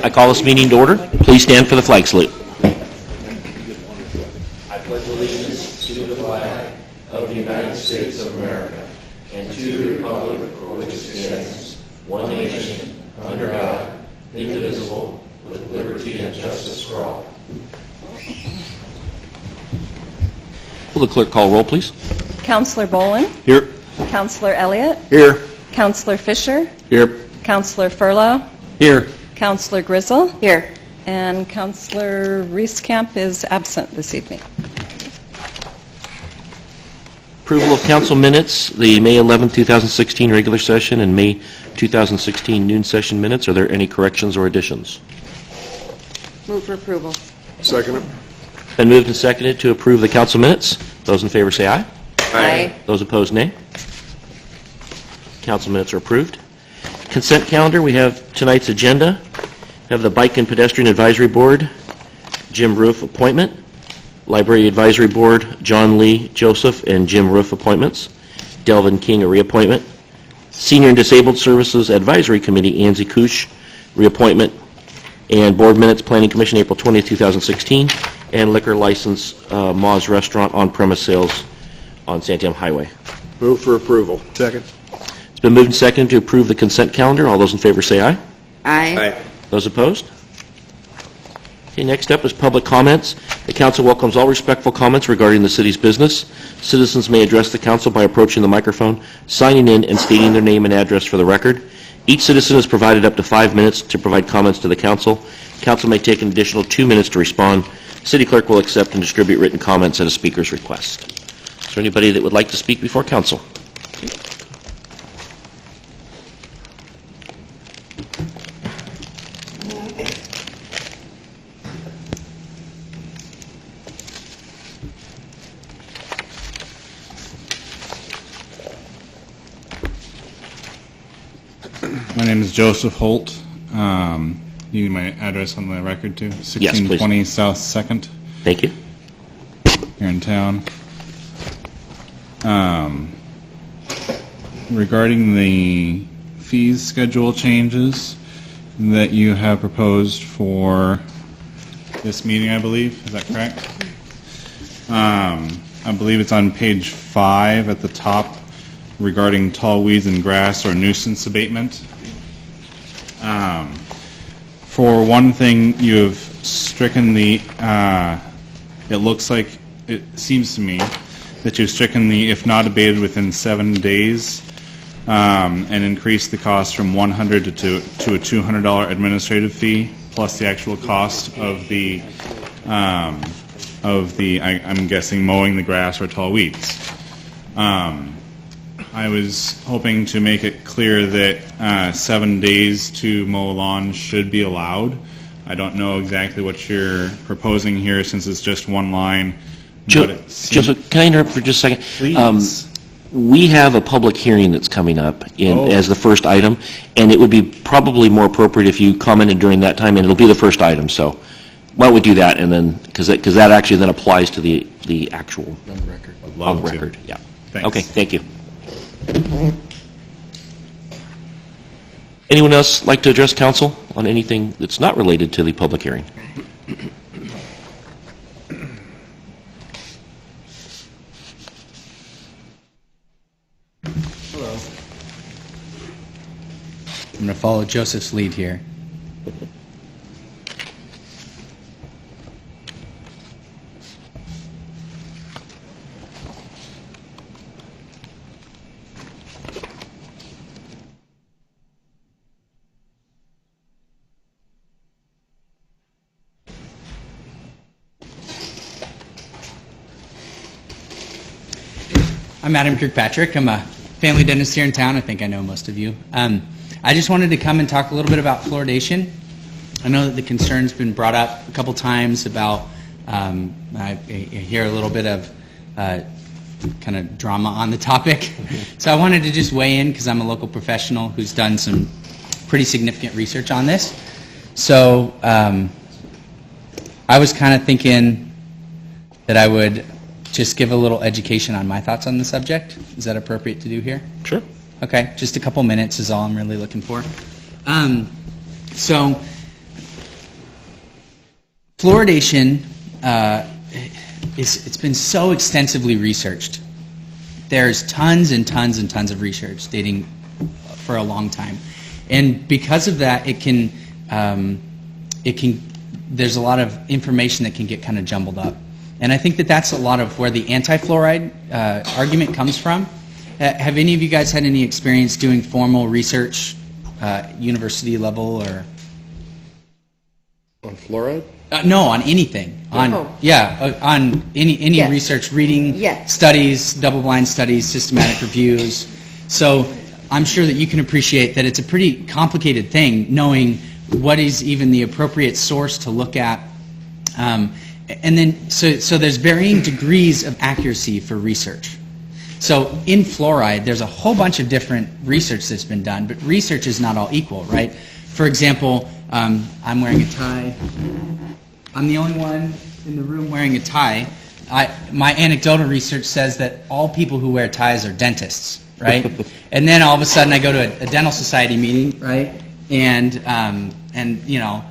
I call this meeting to order. Please stand for the flag salute. I pledge allegiance to the flag of the United States of America and to the republic for which it stands, one nation, under God, indivisible, with liberty and justice for all. Will the clerk call roll, please? Counselor Bolin? Here. Counselor Elliott? Here. Counselor Fisher? Here. Counselor Furlow? Here. Counselor Grizzle? Here. And Counselor Reeskamp is absent this evening. Approval of council minutes, the May 11, 2016 regular session and May 2016 noon session minutes. Are there any corrections or additions? Move for approval. Second it. Been moved and seconded to approve the council minutes. Those in favor say aye. Aye. Those opposed, nay. Council minutes are approved. Consent calendar, we have tonight's agenda. We have the Bike and Pedestrian Advisory Board, Jim Roof appointment, Library Advisory Board, John Lee Joseph and Jim Roof appointments, Delvin King a reappointment, Senior and Disabled Services Advisory Committee, Anzi Kush reappointment, and Board Minutes Planning Commission, April 20th, 2016, and liquor license, Ma's Restaurant on-premise sales on Santiam Highway. Move for approval. Second. It's been moved and seconded to approve the consent calendar. All those in favor say aye. Aye. Those opposed? Okay, next up is public comments. The council welcomes all respectful comments regarding the city's business. Citizens may address the council by approaching the microphone, signing in, and stating their name and address for the record. Each citizen is provided up to 5 minutes to provide comments to the council. Council may take an additional 2 minutes to respond. City clerk will accept and distribute written comments at a speaker's request. Is there anybody that would like to speak before council? My name is Joseph Holt. You need my address on the record too? Yes, please. 1620 South 2nd. Thank you. Here in town. Regarding the fees schedule changes that you have proposed for this meeting, I believe. Is that correct? I believe it's on page 5 at the top regarding tall weeds and grass or nuisance abatement. For one thing, you have stricken the, it seems to me that you've stricken the if not abated within 7 days and increased the cost from $100 to a $200 administrative fee plus the actual cost of the, I'm guessing, mowing the grass or tall weeds. I was hoping to make it clear that 7 days to mow a lawn should be allowed. I don't know exactly what you're proposing here since it's just one line. Joseph, can I interrupt for just a second? Please. We have a public hearing that's coming up as the first item, and it would be probably more appropriate if you commented during that time, and it'll be the first item. So why don't we do that, and then because that actually then applies to the actual On the record. on the record. Yeah. Thanks. Okay. Thank you. Anyone else like to address council on anything that's not related to the public hearing? Hello. I'm going to follow Joseph's lead here. I'm Adam Kirkpatrick. I'm a family dentist here in town. I think I know most of you. I just wanted to come and talk a little bit about fluoridation. I know that the concern's been brought up a couple times about, I hear a little bit of kind of drama on the topic. So I wanted to just weigh in because I'm a local professional who's done some pretty significant research on this. So I was kind of thinking that I would just give a little education on my thoughts on the subject. Is that appropriate to do here? Sure. Okay, just a couple minutes is all I'm really looking for. So fluoridation, it's been so extensively researched. There's tons and tons and tons of research dating for a long time. And because of that, there's a lot of information that can get kind of jumbled up. And I think that that's a lot of where the anti-fluoride argument comes from. Have any of you guys had any experience doing formal research, university level or? On fluoride? No, on anything. On Oh. on any Yes. research, reading Yes. studies, double-blind studies, systematic reviews. So I'm sure that you can appreciate that it's a pretty complicated thing, knowing what is even the appropriate source to look at. And then, so there's varying degrees of accuracy for research. So in fluoride, there's a whole bunch of different research that's been done, but research is not all equal, right? For example, I'm wearing a tie. I'm the only one in the room wearing a tie. My anecdotal research says that all people who wear ties are dentists, right? And then all of a sudden I go to a dental society meeting, right? And you know,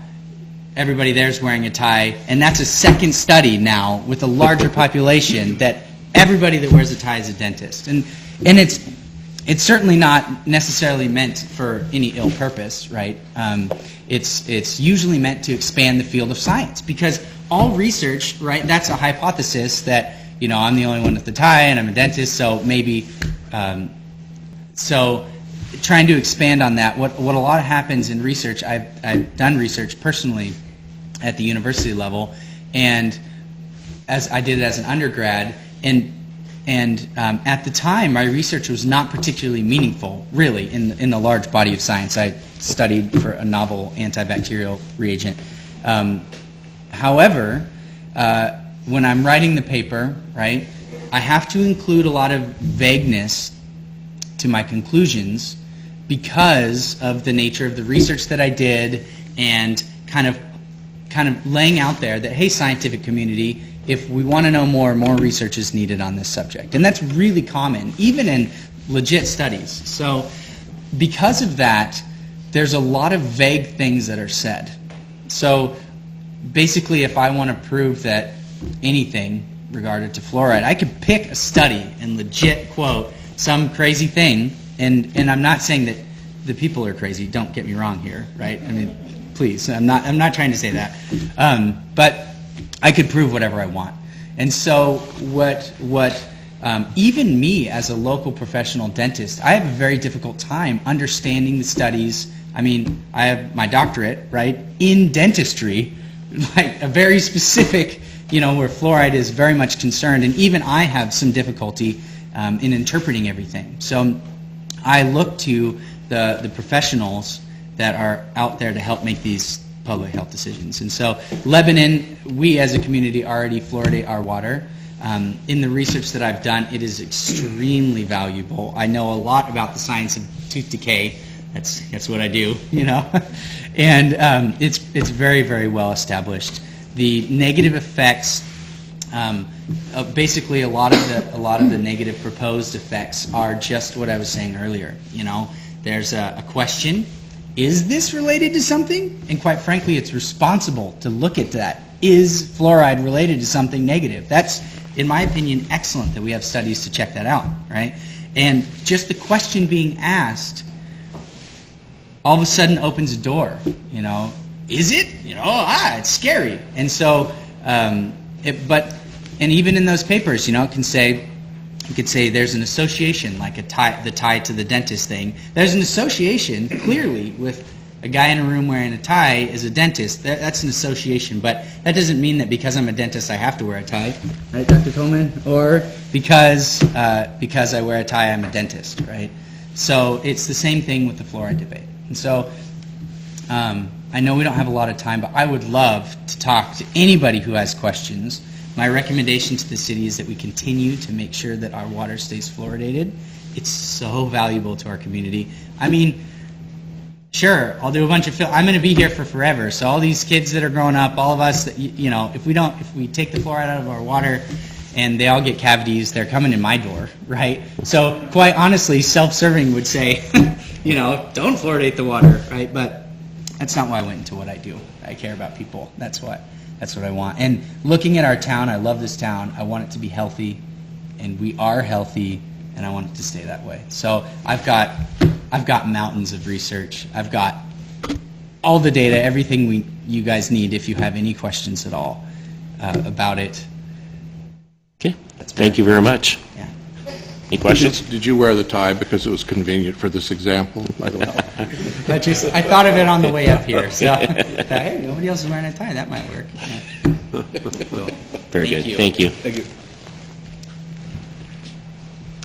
everybody there's wearing a tie, and that's a second study now with a larger population that everybody that wears a tie is a dentist. And it's certainly not necessarily meant for any ill purpose, right? It's usually meant to expand the field of science, because all research, right, that's a hypothesis that, you know, I'm the only one with the tie and I'm a dentist, so maybe, so trying to expand on that, what a lot happens in research, I've done research personally at the university level, and as I did it as an undergrad, and at the time, my research was not particularly meaningful, really, in the large body of science. I studied for a novel antibacterial reagent. However, when I'm writing the paper, right, I have to include a lot of vagueness to my conclusions because of the nature of the research that I did, and kind of laying out there that, hey, scientific community, if we want to know more research is needed on this subject. And that's really common, even in legit studies. So because of that, there's a lot of vague things that are said. So basically, if I want to prove that anything regarded to fluoride, I could pick a study and legit quote some crazy thing, and I'm not saying that the people are crazy, don't get me wrong here, right? I mean, please, I'm not trying to say that. But I could prove whatever I want. And so what even me as a local professional dentist, I have a very difficult time understanding the studies. I mean, I have my doctorate, right, in dentistry, like a very specific, you know, where fluoride is very much concerned, and even I have some difficulty in interpreting everything. So I look to the professionals that are out there to help make these public health decisions. And so Lebanon, we as a community already fluoridate our water. In the research that I've done, it is extremely valuable. I know a lot about the science of tooth decay. That's what I do, you know. And it's very, very well established. The negative effects, basically a lot of the negative proposed effects are just what I was saying earlier. You know, there's a question. Is this related to something? And quite frankly, it's responsible to look at that. Is fluoride related to something negative? That's, in my opinion, excellent that we have studies to check that out, right? And just the question being asked all of a sudden opens a door, you know. Is it? You know, it's scary. And so, and even in those papers, you know, you could say there's an association, like the tie to the dentist thing. There's an association, clearly, with a guy in a room wearing a tie is a dentist. That's an association, but that doesn't mean that because I'm a dentist I have to wear a tie, right, Dr. Coleman? Or because I wear a tie I'm a dentist, right? So it's the same thing with the fluoride debate. And so I know we don't have a lot of time, but I would love to talk to anybody who has questions. My recommendation to the city is that we continue to make sure that our water stays fluoridated. It's so valuable to our community. I mean, sure, I'll do a bunch of I'm going to be here for forever. So all these kids that are growing up, all of us, that, you know, if we take the fluoride out of our water and they all get cavities, they're coming in my door, right? So quite honestly, self-serving would say, you know, don't fluoridate the water, right? But that's not why I went into what I do. I care about people. That's That's what I want. And looking at our town, I love this town. I want it to be healthy, and we are healthy, and I want it to stay that way. So I've got mountains of research. I've got all the data, everything you guys need if you have any questions at all about it. Okay, thank you very much. Yeah. Any questions? Did you wear the tie because it was convenient for this example? I don't know. I thought of it on the way up here. So, hey, nobody else is wearing a tie. That might work. Yeah. Very Thank good, you. thank you. Thank you.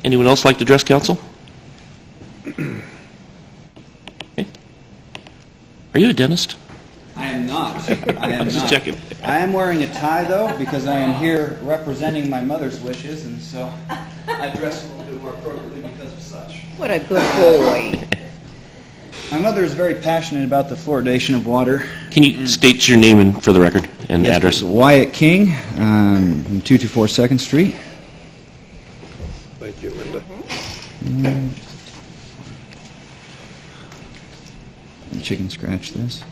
Anyone else like to address council? Okay. Are you a dentist? I am not. I am Just not. checking. I am wearing a tie, though, because I am here representing my mother's wishes, and so I dress a little bit more appropriately because of such. What a good boy. My mother is very passionate about the fluoridation of water. Can you state your name for the record and Yes, address? Wyatt King, 224 2nd Street. Thank you, Linda. Chicken scratch this.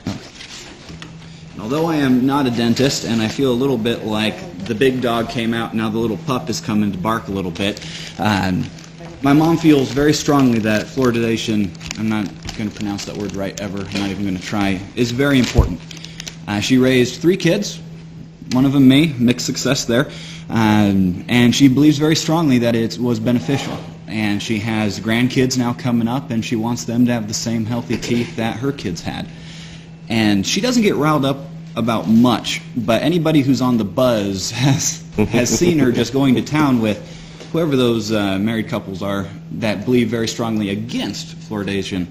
Oh. Although I am not a dentist, and I feel a little bit like the big dog came out, now the little pup is coming to bark a little bit, my mom feels very strongly that fluoridation, I'm not going to pronounce that word right ever, I'm not even going to try, is very important. She raised 3 kids, one of them me, mixed success there, and she believes very strongly that it was beneficial. And she has grandkids now coming up, and she wants them to have the same healthy teeth that her kids had. And she doesn't get riled up about much, but anybody who's on the buzz has seen her just going to town with whoever those married couples are that believe very strongly against fluoridation.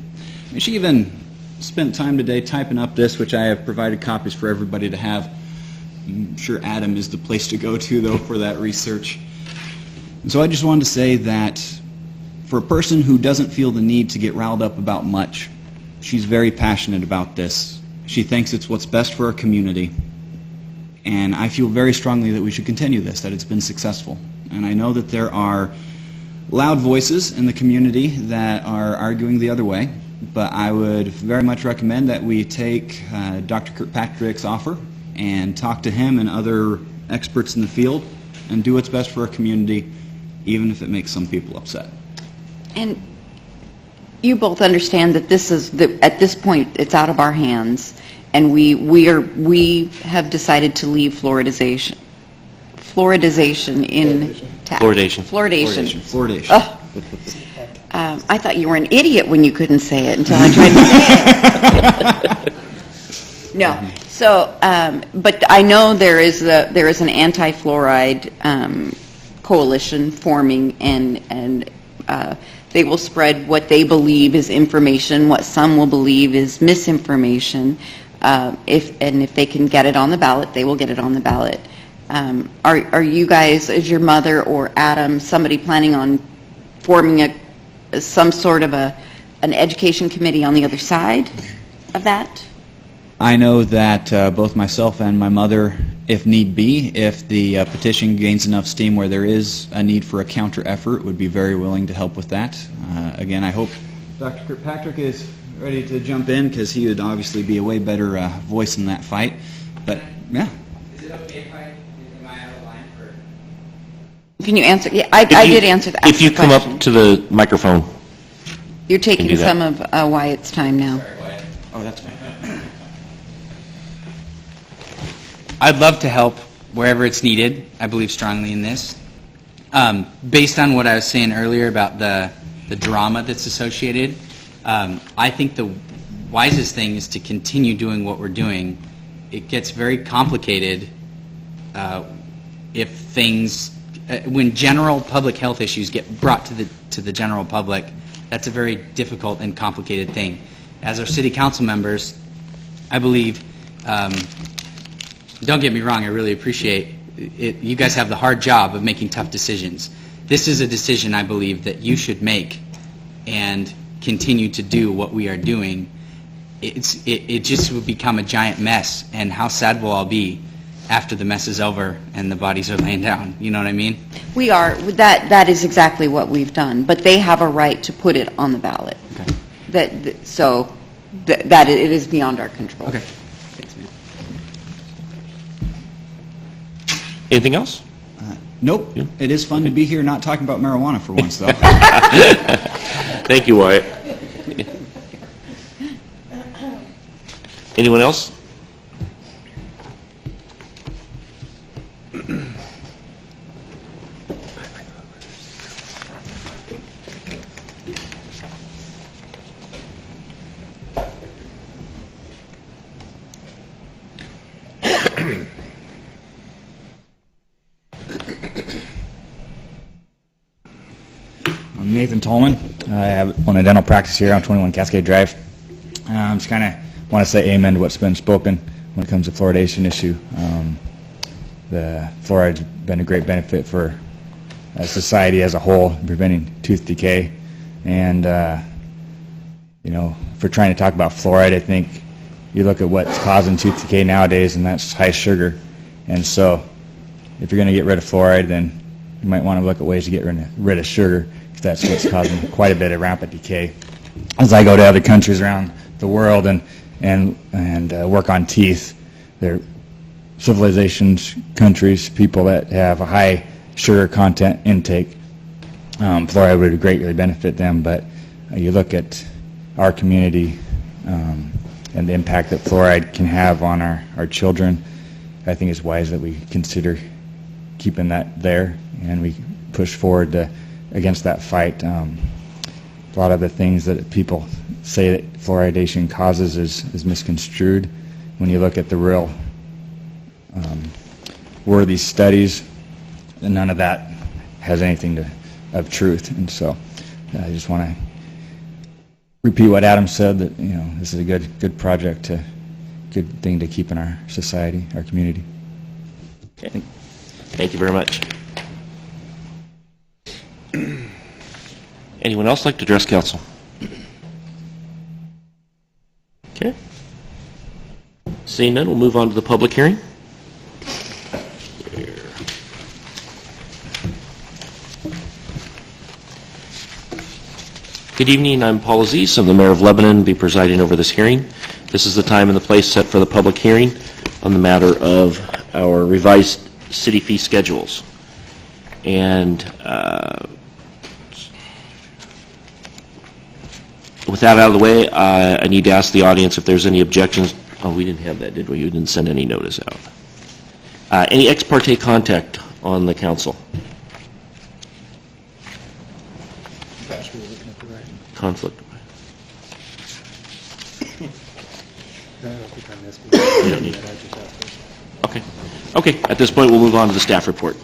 And she even spent time today typing up this, which I have provided copies for everybody to have. I'm sure Adam is the place to go to, though, for that research. And so I just wanted to say that for a person who doesn't feel the need to get riled up about much, she's very passionate about this. She thinks it's what's best for our community. And I feel very strongly that we should continue this, that it's been successful. And I know that there are loud voices in the community that are arguing the other way, but I would very much recommend that we take Dr. Kirkpatrick's offer and talk to him and other experts in the field and do what's best for our community, even if it makes some people upset. And you both understand that this is, at this point, it's out of our hands, and we have decided to leave fluoridization in town. Fluoridation. Fluoridation. Oh. I thought you were an idiot when you couldn't say it until I tried to say it. No. So, but I know there is an anti-fluoride coalition forming, and they will spread what they believe is information, what some will believe is misinformation. If they can get it on the ballot, they will get it on the ballot. Are you guys, is your mother or Adam, somebody planning on forming some sort of an education committee on the other side of that? I know that both myself and my mother, if need be, if the petition gains enough steam where there is a need for a counter effort, would be very willing to help with that. Again, I hope Dr. Kirkpatrick is ready to jump in, because he would obviously be a way better voice in that fight. But, yeah. Is it okay if am I out of line for? Can you answer? Yeah, I did answer that. If you come up to the microphone. You're taking do that. some of Wyatt's time now. Oh, that's fine. I'd love to help wherever it's needed. I believe strongly in this. Based on what I was saying earlier about the drama that's associated, I think the wisest thing is to continue doing what we're doing. It gets very complicated if things, when general public health issues get brought to the general public. That's a very difficult and complicated thing. As our city council members, I believe, don't get me wrong, I really appreciate it. You guys have the hard job of making tough decisions. This is a decision I believe that you should make and continue to do what we are doing. It just will become a giant mess, and how sad will all be after the mess is over and the bodies are laying down. You know what I mean? We are, that is exactly what we've done, but they have a right to put it on the ballot. Okay. That it is beyond our control. Okay. Anything else? Nope. Yeah. It is fun to be here not talking about marijuana for once, though. Thank you, Wyatt. Anyone else? I'm Nathan Tolman. I own a dental practice here on 21 Cascade Drive. Just kind of want to say amen to what's been spoken when it comes to fluoridation issue. The fluoride's been a great benefit for society as a whole, preventing tooth decay. And, you know, for trying to talk about fluoride, I think you look at what's causing tooth decay nowadays, and that's high sugar. And so if you're going to get rid of fluoride, then you might want to look at ways to get rid of sugar, because that's what's causing quite a bit of rampant decay. As I go to other countries around the world and work on teeth, they're civilizations, countries, people that have a high sugar content intake, fluoride would greatly benefit them. But you look at our community and the impact that fluoride can have on our children, I think it's wise that we consider keeping that there, and we push forward against that fight. A lot of the things that people say that fluoridation causes is misconstrued. When you look at the real worthy studies, none of that has anything of truth. And so I just want to repeat what Adam said, that, you know, this is a good project, good thing to keep in our society, our community. Okay. Thank you very much. Anyone else like to address council? Okay. Seeing none, we'll move on to the public hearing. Good evening, I'm Paul Aziz. I'm the Mayor of Lebanon, be presiding over this hearing. This is the time and the place set for the public hearing on the matter of our revised city fee schedules. And with that out of the way, I need to ask the audience if there's any objections. Oh, we didn't have that, did we? You didn't send any notice out. Any ex parte contact on the council? Conflict. You don't need it. Okay. Okay, at this point, we'll move on to the staff report.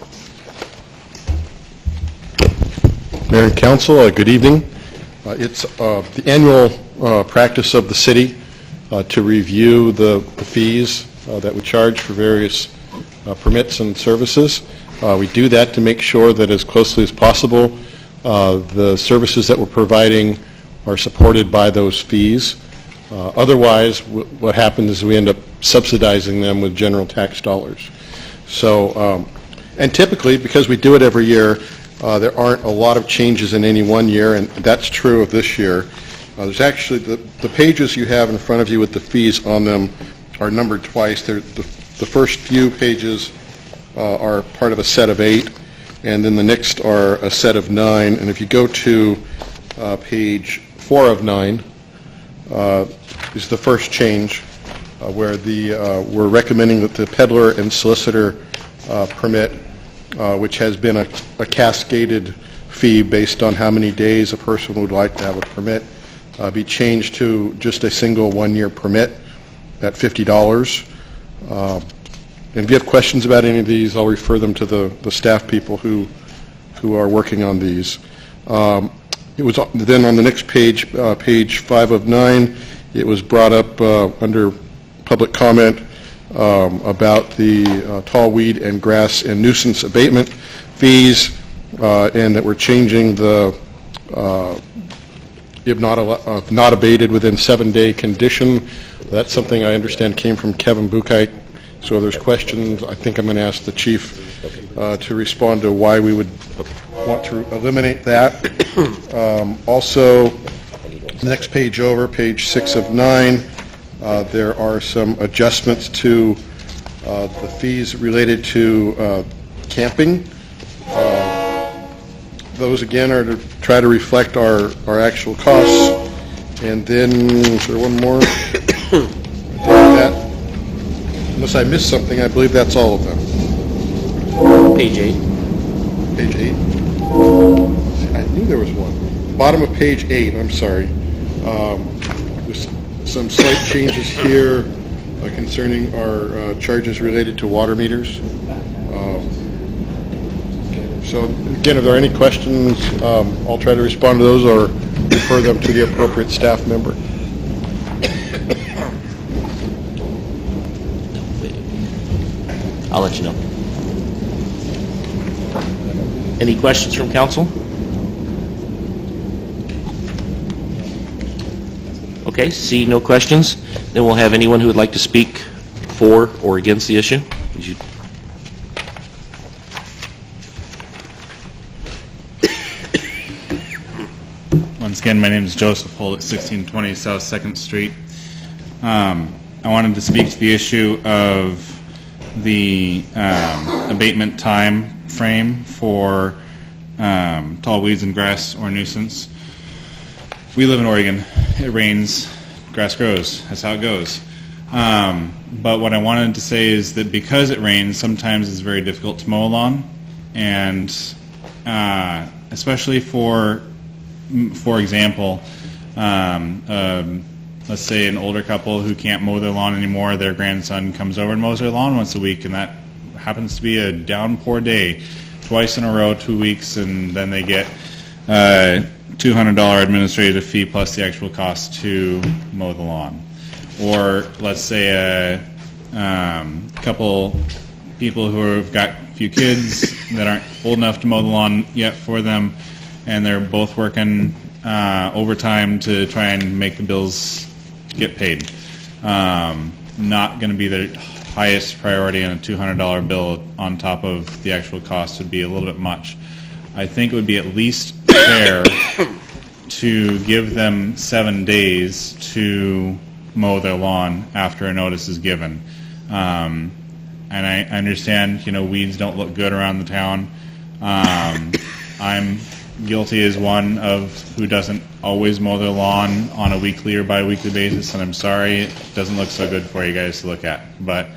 Mayor and council, good evening. It's the annual practice of the city to review the fees that we charge for various permits and services. We do that to make sure that as closely as possible the services that we're providing are supported by those fees. Otherwise, what happens is we end up subsidizing them with general tax dollars. So, and typically, because we do it every year, there aren't a lot of changes in any one year, and that's true of this year. There's actually, the pages you have in front of you with the fees on them are numbered twice. The first few pages are part of a set of 8, and then the next are a set of 9. And if you go to page 4 of 9, is the first change, where we're recommending that the peddler and solicitor permit, which has been a cascaded fee based on how many days a person would like to have a permit, be changed to just a single one-year permit at $50. And if you have questions about any of these, I'll refer them to the staff people who are working on these. It was then on the next page, page 5 of 9, it was brought up under public comment about the tall weed and grass and nuisance abatement fees, and that we're changing the if not abated within 7-day condition. That's something I understand came from Kevin Buchheit. So if there's questions, I think I'm going to ask the chief to respond to why we would want to eliminate that. Also, the next page over, page 6 of 9, there are some adjustments to the fees related to camping. Those, again, are to try to reflect our actual costs. And then, is there one more? That, unless I missed something, I believe that's all of them. Page 8. Page 8? I knew there was one. Bottom of page 8, I'm sorry. There's some slight changes here concerning our charges related to water meters. So, again, if there are any questions, I'll try to respond to those or refer them to the appropriate staff member. I'll let you know. Any questions from council? Okay, see no questions. Then we'll have anyone who would like to speak for or against the issue. Would you- Once again, my name is Joseph Holt at 1620 South 2nd Street. I wanted to speak to the issue of the abatement time frame for tall weeds and grass or nuisance. We live in Oregon. It rains, grass grows. That's how it goes. But what I wanted to say is that because it rains, sometimes it's very difficult to mow a lawn, and especially for example, let's say an older couple who can't mow their lawn anymore, their grandson comes over and mows their lawn once a week, and that happens to be a downpour day, twice in a row, 2 weeks, and then they get $200 administrative fee plus the actual cost to mow the lawn. Or let's say a couple people who have got a few kids that aren't old enough to mow the lawn yet for them, and they're both working overtime to try and make the bills get paid. Not going to be the highest priority, and a $200 bill on top of the actual cost would be a little bit much. I think it would be at least fair to give them 7 days to mow their lawn after a notice is given. And I understand, weeds don't look good around the town. I'm guilty as one of who doesn't always mow their lawn on a weekly or bi-weekly basis, and I'm sorry it doesn't look so good for you guys to look at. But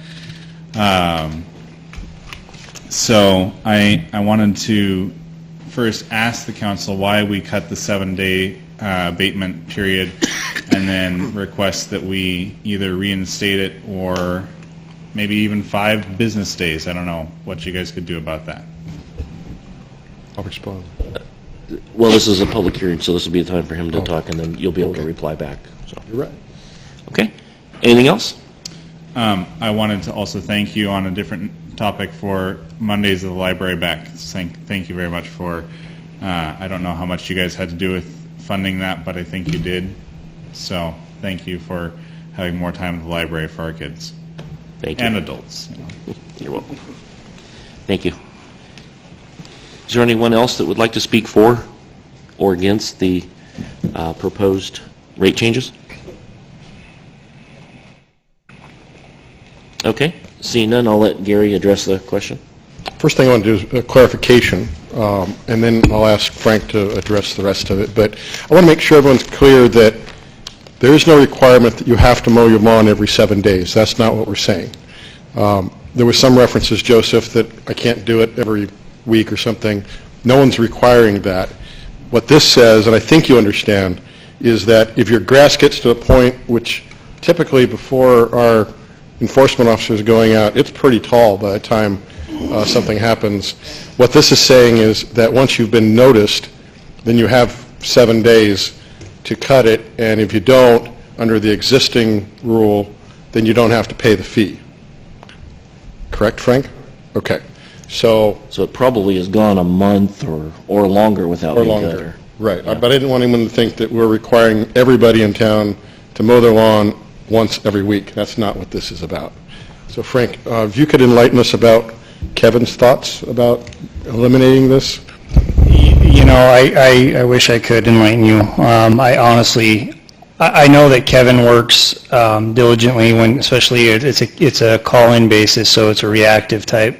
so I wanted to first ask the council why we cut the 7-day abatement period, and then request that we either reinstate it or maybe even 5 business days. I don't know what you guys could do about that. I'll respond. Well, this is a public hearing, so this will be the time for him to talk, and then you'll be able to reply back. So, You're right. okay. Anything else? I wanted to also thank you on a different topic for Mondays of the Library Back. Thank you very much for, I don't know how much you guys had to do with funding that, but I think you did. So thank you for having more time at the library for our kids. Thank you. And adults. You're welcome. Thank you. Is there anyone else that would like to speak for or against the proposed rate changes? Okay, seeing none, I'll let Gary address the question. First thing I want to do is a clarification, and then I'll ask Frank to address the rest of it. But I want to make sure everyone's clear that there is no requirement that you have to mow your lawn every 7 days. That's not what we're saying. There was some references, Joseph, that I can't do it every week or something. No one's requiring that. What this says, and I think you understand, is that if your grass gets to a point which typically before our enforcement officers going out, it's pretty tall by the time something happens. What this is saying is that once you've been noticed, then you have 7 days to cut it, and if you don't, under the existing rule, then you don't have to pay the fee. Correct, Frank? Okay. So it probably has gone a month or longer without being cut. longer. Right. Yeah. But I didn't want anyone to think that we're requiring everybody in town to mow their lawn once every week. That's not what this is about. So Frank, if you could enlighten us about Kevin's thoughts about eliminating this? I wish I could enlighten you. I honestly I know that Kevin works diligently when, especially it's a call-in basis, so it's a reactive type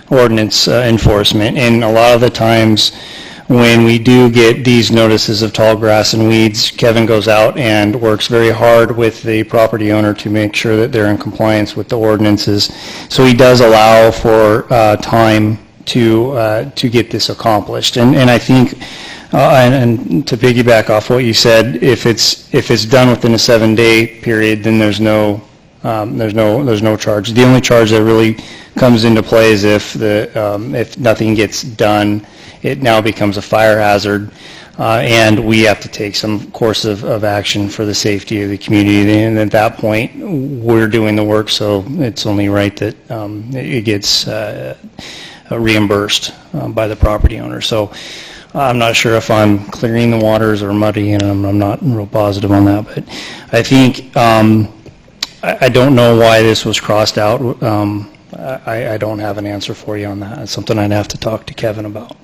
ordinance enforcement. And a lot of the times when we do get these notices of tall grass and weeds, Kevin goes out and works very hard with the property owner to make sure that they're in compliance with the ordinances. So he does allow for time to get this accomplished. And I think, and to piggyback off what you said, if it's done within a 7-day period, then there's no charge. The only charge that really comes into play is if nothing gets done, it now becomes a fire hazard, and we have to take some course of action for the safety of the community. And at that point, we're doing the work, so it's only right that it gets reimbursed by the property owner. So I'm not sure if I'm clearing the waters or muddy, and I'm not real positive on that. But I think I don't know why this was crossed out. I don't have an answer for you on that. It's something I'd have to talk to Kevin about.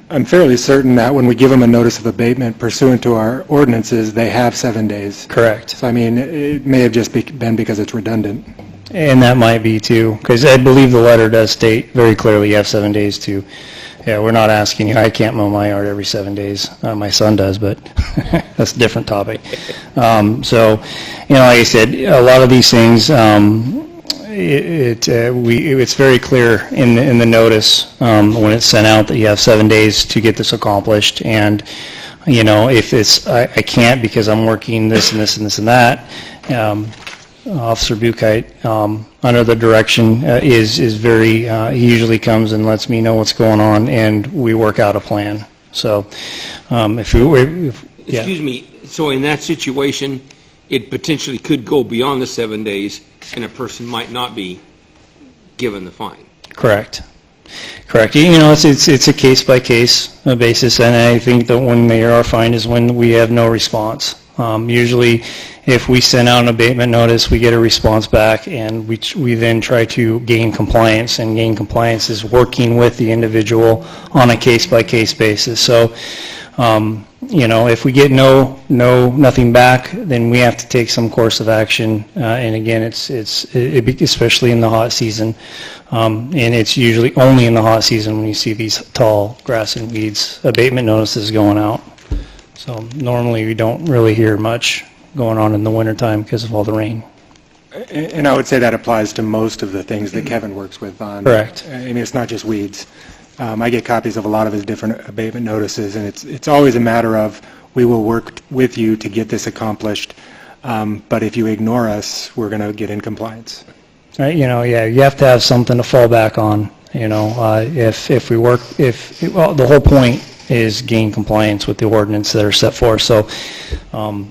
I'm fairly certain that when we give them a notice of abatement pursuant to our ordinances, they have 7 days. Correct. So, I mean, it may have just been because it's redundant. And that might be too, because I believe the letter does state very clearly you have 7 days to, yeah, we're not asking you, I can't mow my yard every 7 days. My son does, but that's a different topic. So, like I said, a lot of these things, it's very clear in the notice when it's sent out that you have 7 days to get this accomplished. And, if it's, I can't because I'm working this and this and this and that, Officer Buchheit, under the direction, is very, he usually comes and lets me know what's going on, and we work out a plan. So, Excuse me, so in that situation, it potentially could go beyond the 7 days, and a person might not be given the fine. Correct. It's a case-by-case basis, and I think that when they are fined is when we have no response. Usually, if we send out an abatement notice, we get a response back, and we then try to gain compliance, and gain compliance is working with the individual on a case-by-case basis. So, if we get nothing back, then we have to take some course of action. And again, it's especially in the hot season, and it's usually only in the hot season when you see these tall grass and weeds abatement notices going out. So normally we don't really hear much going on in the wintertime because of all the rain. And I would say that applies to most of the things that Kevin works with on. Correct. I mean, it's not just weeds. I get copies of a lot of his different abatement notices, and it's always a matter of, we will work with you to get this accomplished, but if you ignore us, we're going to get in compliance. Right, you have to have something to fall back on. If we work, the whole point is gain compliance with the ordinance that are set forth. So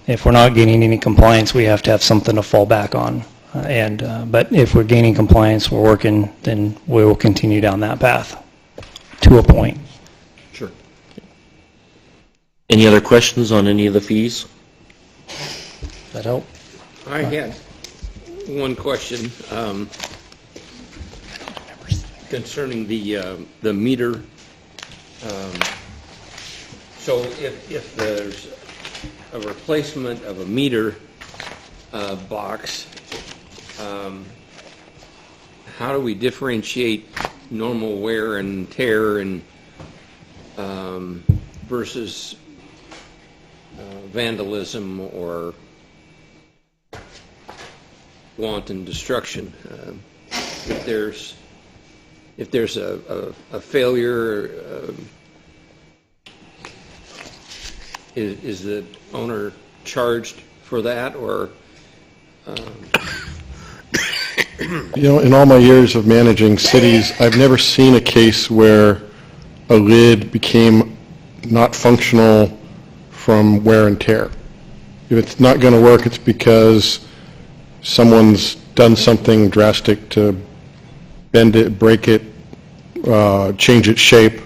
if we're not gaining any compliance, we have to have something to fall back on. But if we're gaining compliance, we're working, then we will continue down that path to a point. Sure. Any other questions on any of the fees? Does that help? I had one question concerning the meter. So if there's a replacement of a meter box, how do we differentiate normal wear and tear and versus vandalism or wanton destruction? If there's a failure, is the owner charged for that, or? In all my years of managing cities, I've never seen a case where a lid became not functional from wear and tear. If it's not going to work, it's because someone's done something drastic to bend it, break it, change its shape.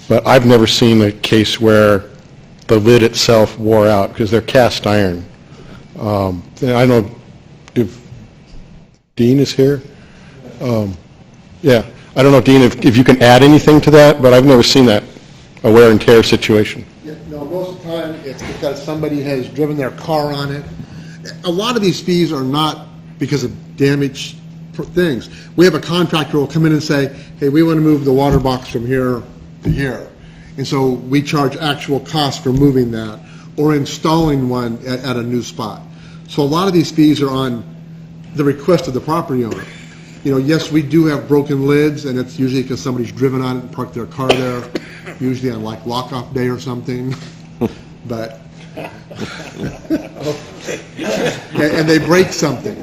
But I've never seen a case where the lid itself wore out because they're cast iron. And I don't know if Dean is here. Yeah, I don't know, Dean, if you can add anything to that, but I've never seen that, a wear and tear situation. Yeah, no, most it's because somebody has driven their car on it. A lot of these fees are not because of damaged things. We have a contractor who will come in and say, hey, we want to move the water box from here to here. And so we charge actual cost for moving that or installing one at a new spot. So a lot of these fees are on the request of the property owner. You know, yes, we do have broken lids, and it's usually because somebody's driven on it and parked their car there, usually on like lock-off day or something, but, and they break something,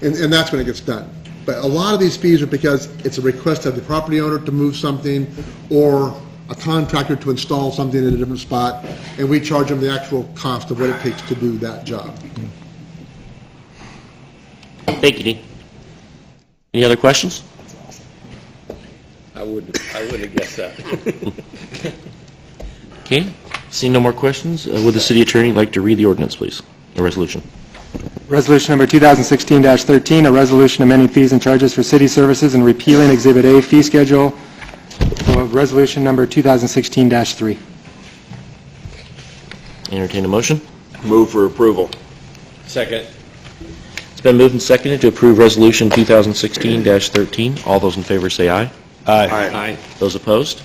and that's when it gets done. But a lot of these fees are because it's a request of the property owner to move something or a contractor to install something in a different spot, and we charge them the actual cost of what it takes to do that job. Thank you, Dean. Any other questions? I wouldn't have guessed that. Okay, seeing no more questions, would the city attorney like to read the ordinance, please? A resolution. Resolution number 2016-13, a resolution amending fees and charges for city services and repealing Exhibit A fee schedule. Resolution number 2016-3. Entertain a motion. Move for approval. Second. It's been moved and seconded to approve Resolution 2016-13. All those in favor say aye. Aye. Those opposed?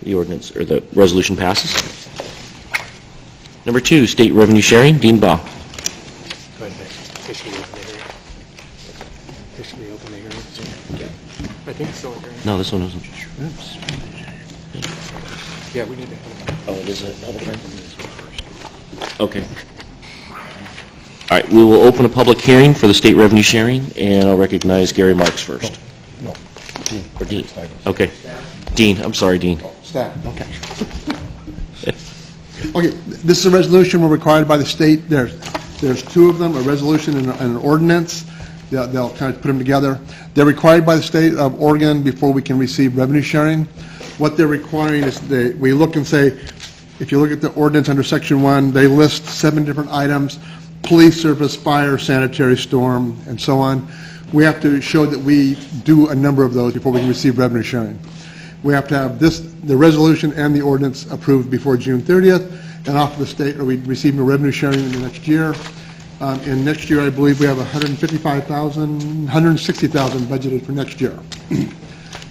The ordinance, or the resolution passes. Number 2, state revenue sharing. Dean Baugh. Go ahead, officially open the hearing. Officially open the hearing. I think so. No, this one isn't. Yeah, we need to. Oh, it is a public hearing? Okay. All right, we will open a public hearing for the state revenue sharing, and I'll recognize Gary Marks first. No. Or Dean. Okay. Dean, I'm sorry, Dean. Staff. Okay. Okay, this is a resolution we're required by the state. There's two of them, a resolution and an ordinance. They'll kind of put them together. They're required by the state of Oregon before we can receive revenue sharing. What they're requiring is we look and say, if you look at the ordinance under Section 1, they list 7 different items: police service, fire, sanitary, storm, and so on. We have to show that we do a number of those before we can receive revenue sharing. We have to have the resolution and the ordinance approved before June 30th, and off to the state, or we receive a revenue sharing in the next year. And next year, I believe we have $160,000 budgeted for next year.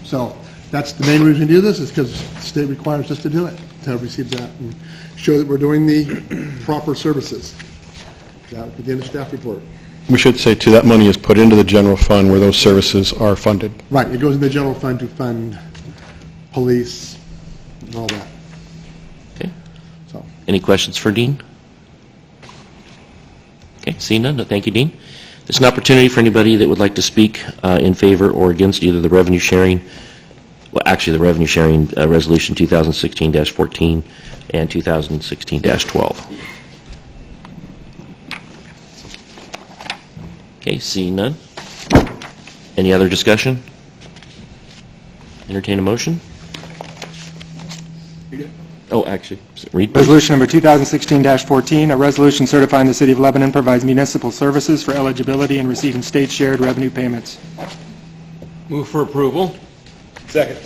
So that's the main reason we do this, is because the state requires us to do it, to receive that and show that we're doing the proper services. That would begin the staff report. We should say, too, that money is put into the general fund where those services are funded. Right, it goes in the general fund to fund police and all that. Okay. So. Any questions for Dean? Okay, seeing none, thank you, Dean. This is an opportunity for anybody that would like to speak in favor or against either the revenue sharing, well, actually the revenue sharing resolution 2016-14 and 2016-12. Okay, seeing none. Any other discussion? Entertain a motion? Oh, actually, read. Resolution number 2016-14, a resolution certifying the City of Lebanon provides municipal services for eligibility and receiving state-shared revenue payments. Move for approval. Second.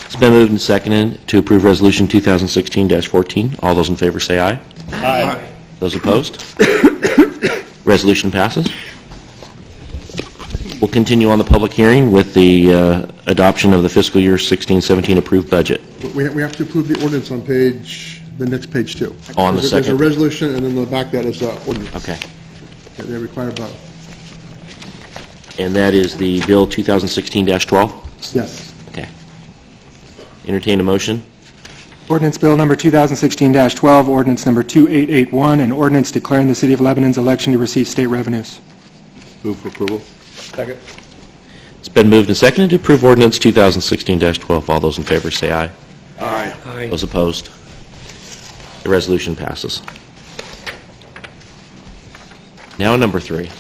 It's been moved and seconded to approve Resolution 2016-14. All those in favor say aye. Aye. Those opposed? Resolution passes. We'll continue on the public hearing with the adoption of the fiscal year 16-17 approved budget. We have to approve the ordinance on the next page 2. On the second. There's a resolution, and then the back that is ordinance. Okay. They require both. And that is the Bill 2016-12? Yes. Okay. Entertain a motion. Ordinance Bill number 2016-12, ordinance number 2881, an ordinance declaring the City of Lebanon's election to receive state revenues. Move for approval. Second. It's been moved and seconded to approve ordinance 2016-12. All those in favor say aye. Aye. Those opposed? The resolution passes. Now number 3.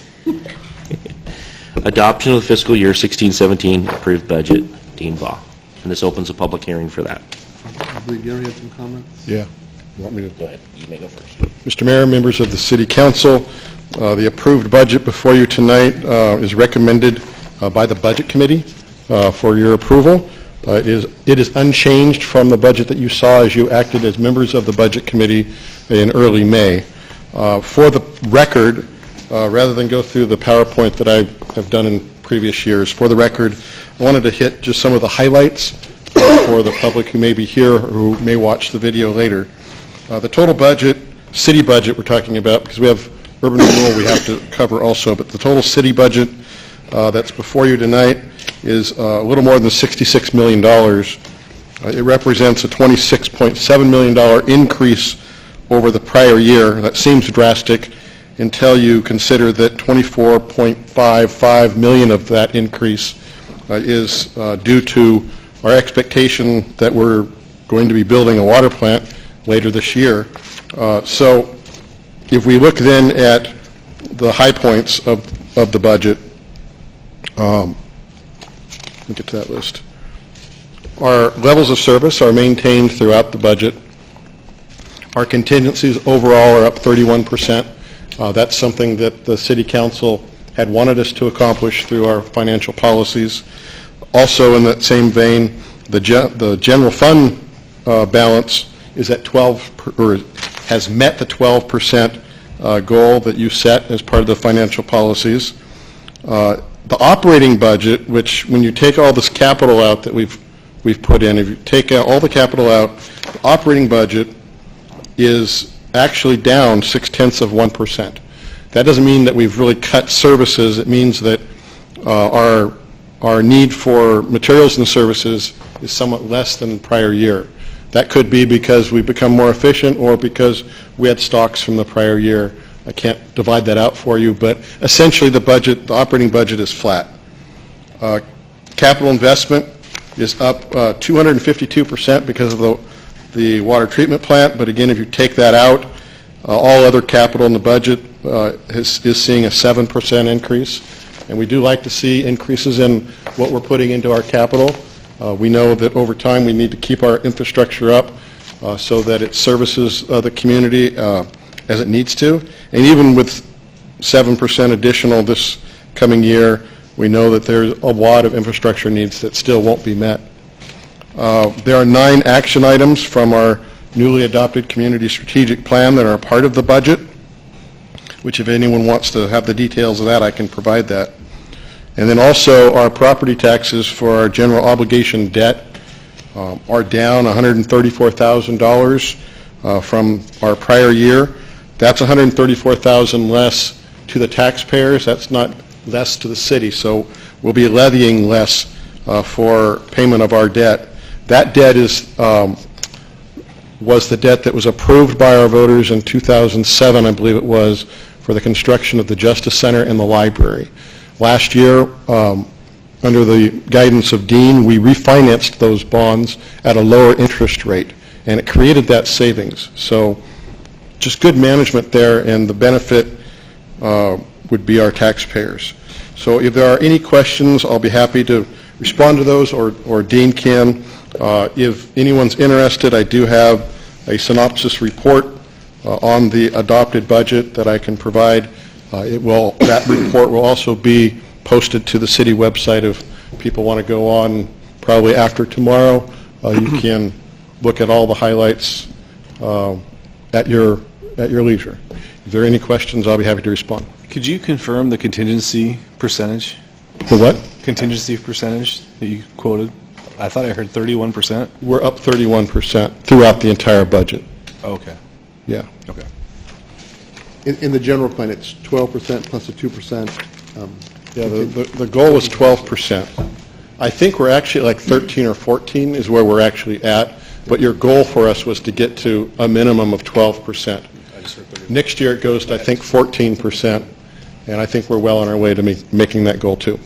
Adoption of the fiscal year 16-17 approved budget. Dean Baugh. And this opens a public hearing for that. I believe Gary had some comments. Yeah. You want me to? Go ahead. You may go first. Mr. Mayor, members of the City Council, the approved budget before you tonight is recommended by the Budget Committee for your approval. It is unchanged from the budget that you saw as you acted as members of the Budget Committee in early May. For the record, rather than go through the PowerPoint that I have done in previous years, for the record, I wanted to hit just some of the highlights for the public who may be here or who may watch the video later. The total budget, city budget we're talking about, because we have urban renewal we have to cover also, but the total city budget that's before you tonight is a little more than $66 million. It represents a $26.7 million increase over the prior year. That seems drastic until you consider that $24.55 million of that increase is due to our expectation that we're going to be building a water plant later this year. So if we look then at the high points of the budget, let me get to that list. Our levels of service are maintained throughout the budget. Our contingencies overall are up 31%. That's something that the City Council had wanted us to accomplish through our financial policies. Also in that same vein, the general fund balance is at 12, or has met the 12% goal that you set as part of the financial policies. The operating budget, which when you take all this capital out that we've put in, if you take out all the capital out, the operating budget is actually down 0.6%. That doesn't mean that we've really cut services. It means that our need for materials and services is somewhat less than the prior year. That could be because we've become more efficient or because we had stocks from the prior year. I can't divide that out for you, but essentially the operating budget is flat. Capital investment is up 252% because of the water treatment plant, but again, if you take that out, all other capital in the budget is seeing a 7% increase, and we do like to see increases in what we're putting into our capital. We know that over time we need to keep our infrastructure up so that it services the community as it needs to, and even with 7% additional this coming year, we know that there's a lot of infrastructure needs that still won't be met. There are 9 action items from our newly adopted community strategic plan that are a part of the budget, which if anyone wants to have the details of that, I can provide that. And then also our property taxes for our general obligation debt are down $134,000 from our prior year. That's $134,000 less to the taxpayers. That's not less to the city. So we'll be levying less for payment of our debt. That debt was the debt that was approved by our voters in 2007, I believe it was, for the construction of the Justice Center and the library. Last year, under the guidance of Dean, we refinanced those bonds at a lower interest rate, and it created that savings. So just good management there, and the benefit would be our taxpayers. So if there are any questions, I'll be happy to respond to those, or Dean can. If anyone's interested, I do have a synopsis report on the adopted budget that I can provide. That report will also be posted to the city website if people want to go on probably after tomorrow. You can look at all the highlights at your leisure. If there are any questions, I'll be happy to respond. Could you confirm the contingency percentage? The what? Contingency percentage that you quoted? I thought I heard 31%. We're up 31% throughout the entire budget. Okay. Yeah. Okay. In the general plan, it's 12% plus a 2%. Yeah, the goal is 12%. I think we're actually like 13 or 14 is where we're actually at, but your goal for us was to get to a minimum of 12%. Next year it goes to, I think, 14%, and I think we're well on our way to making that goal too.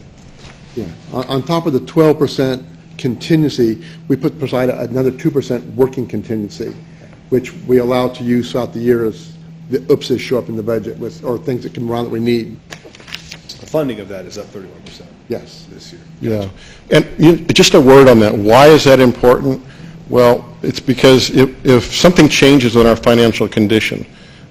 Yeah. On top of the 12% contingency, we put aside another 2% working contingency, which we allow to use throughout the year as the oopses show up in the budget or things that come around that we need. So the funding of that is up 31%. Yes. This year. Yeah. And just a word on that. Why is that important? Well, it's because if something changes in our financial condition,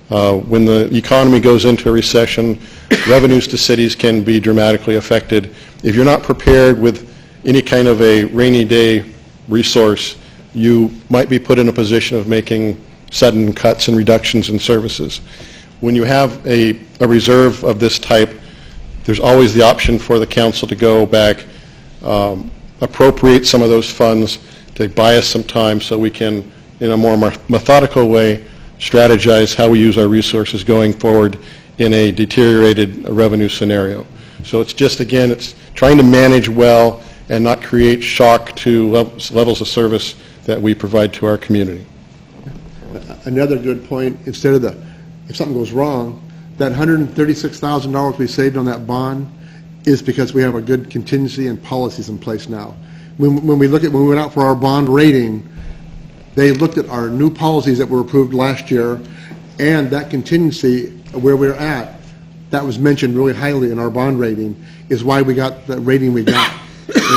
when the economy goes into a recession, revenues to cities can be dramatically affected. If you're not prepared with any kind of a rainy day resource, you might be put in a position of making sudden cuts and reductions in services. When you have a reserve of this type, there's always the option for the council to go back, appropriate some of those funds to buy us some time so we can, in a more methodical way, strategize how we use our resources going forward in a deteriorated revenue scenario. So it's just, again, it's trying to manage well and not create shock to levels of service that we provide to our community. Another good point, instead of if something goes wrong, that $136,000 we saved on that bond is because we have a good contingency and policies in place now. When we went out for our bond rating, they looked at our new policies that were approved last year, and that contingency where we're at, that was mentioned really highly in our bond rating, is why we got the rating we got.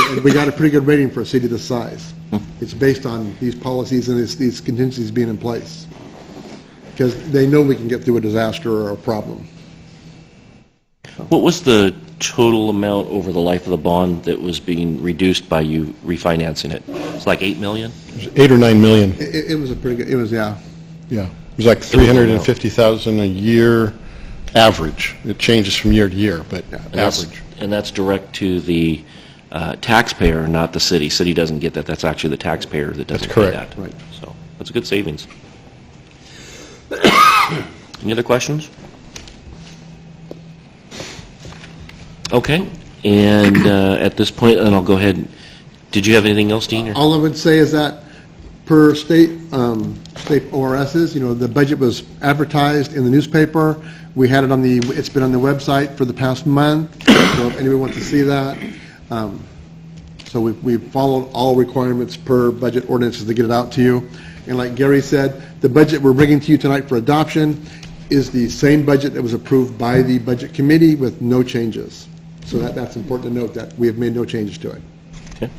And we got a pretty good rating for a city this size. It's based on these policies and these contingencies being in place, because they know we can get through a disaster or a problem. What was the total amount over the life of the bond that was being reduced by you refinancing it? It's like $8 million? It was 8 or 9 million. It was a pretty good, it was, yeah. Yeah. It was like $350,000 a year average. It changes from year to year, but average. And that's direct to the taxpayer, not the city. City doesn't get that. That's actually the taxpayer that doesn't pay that. That's correct. Right. So that's a good savings. Any other questions? Okay. And at this point, and I'll go ahead. Did you have anything else, Dean? All I would say is that per state ORSs, the budget was advertised in the newspaper. We had it it's been on the website for the past month, so if anyone wants to see that. So we've followed all requirements per budget ordinances to get it out to you. And like Gary said, the budget we're bringing to you tonight for adoption is the same budget that was approved by the Budget Committee with no changes. So that's important to note, that we have made no changes to it. Okay.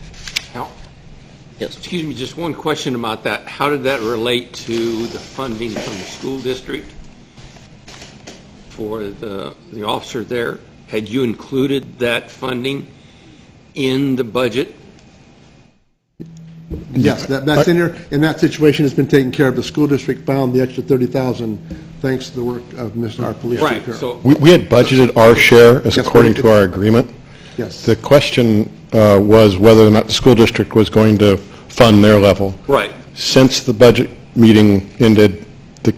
Yes. Excuse me, just one question about that. How did that relate to the funding from the school district for the officer there? Had you included that funding in the budget? Yes, that's in there, and that situation has been taken care of. The school district found the extra $30,000 thanks to the work of our police chief. Right, so... We had budgeted our share as Yes, according to our agreement. Yes. The question was whether or not the school district was going to fund their level. Right. Since the budget meeting ended, the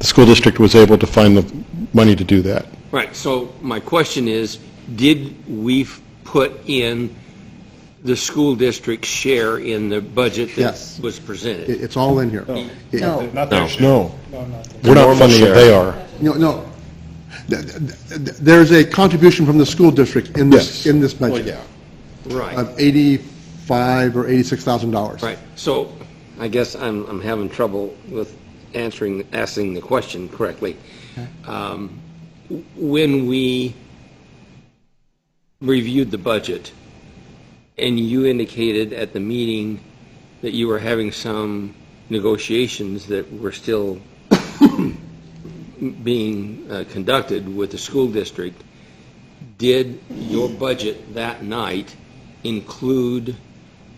school district was able to find the money to do that. Right, so my question is, did we put in the school district's share in the budget that Yes. was presented? It's all in here. No. No. We're not funding it, they are. No. There's a contribution from the school district in this budget. Right. Of $85,000 or $86,000. Right. So I guess I'm having trouble with asking the question correctly. Okay. When we reviewed the budget, and you indicated at the meeting that you were having some negotiations that were still being conducted with the school district, did your budget that night include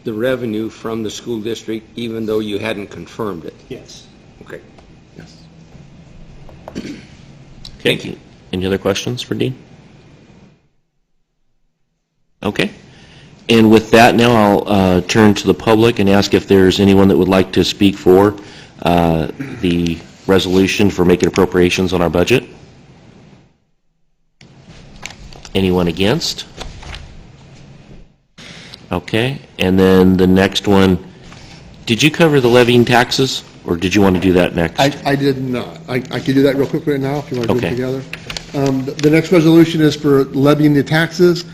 the revenue from the school district, even though you hadn't confirmed it? Yes. Okay. Yes. Thank you. Any other questions for Dean? Okay. And with that, now I'll turn to the public and ask if there's anyone that would like to speak for the resolution for making appropriations on our budget. Anyone against? Okay. And then the next one, did you cover the levying taxes, or did you want to do that next? I did not. I could do that real quick right now if you want to do Okay. it together. The next resolution is for levying the taxes.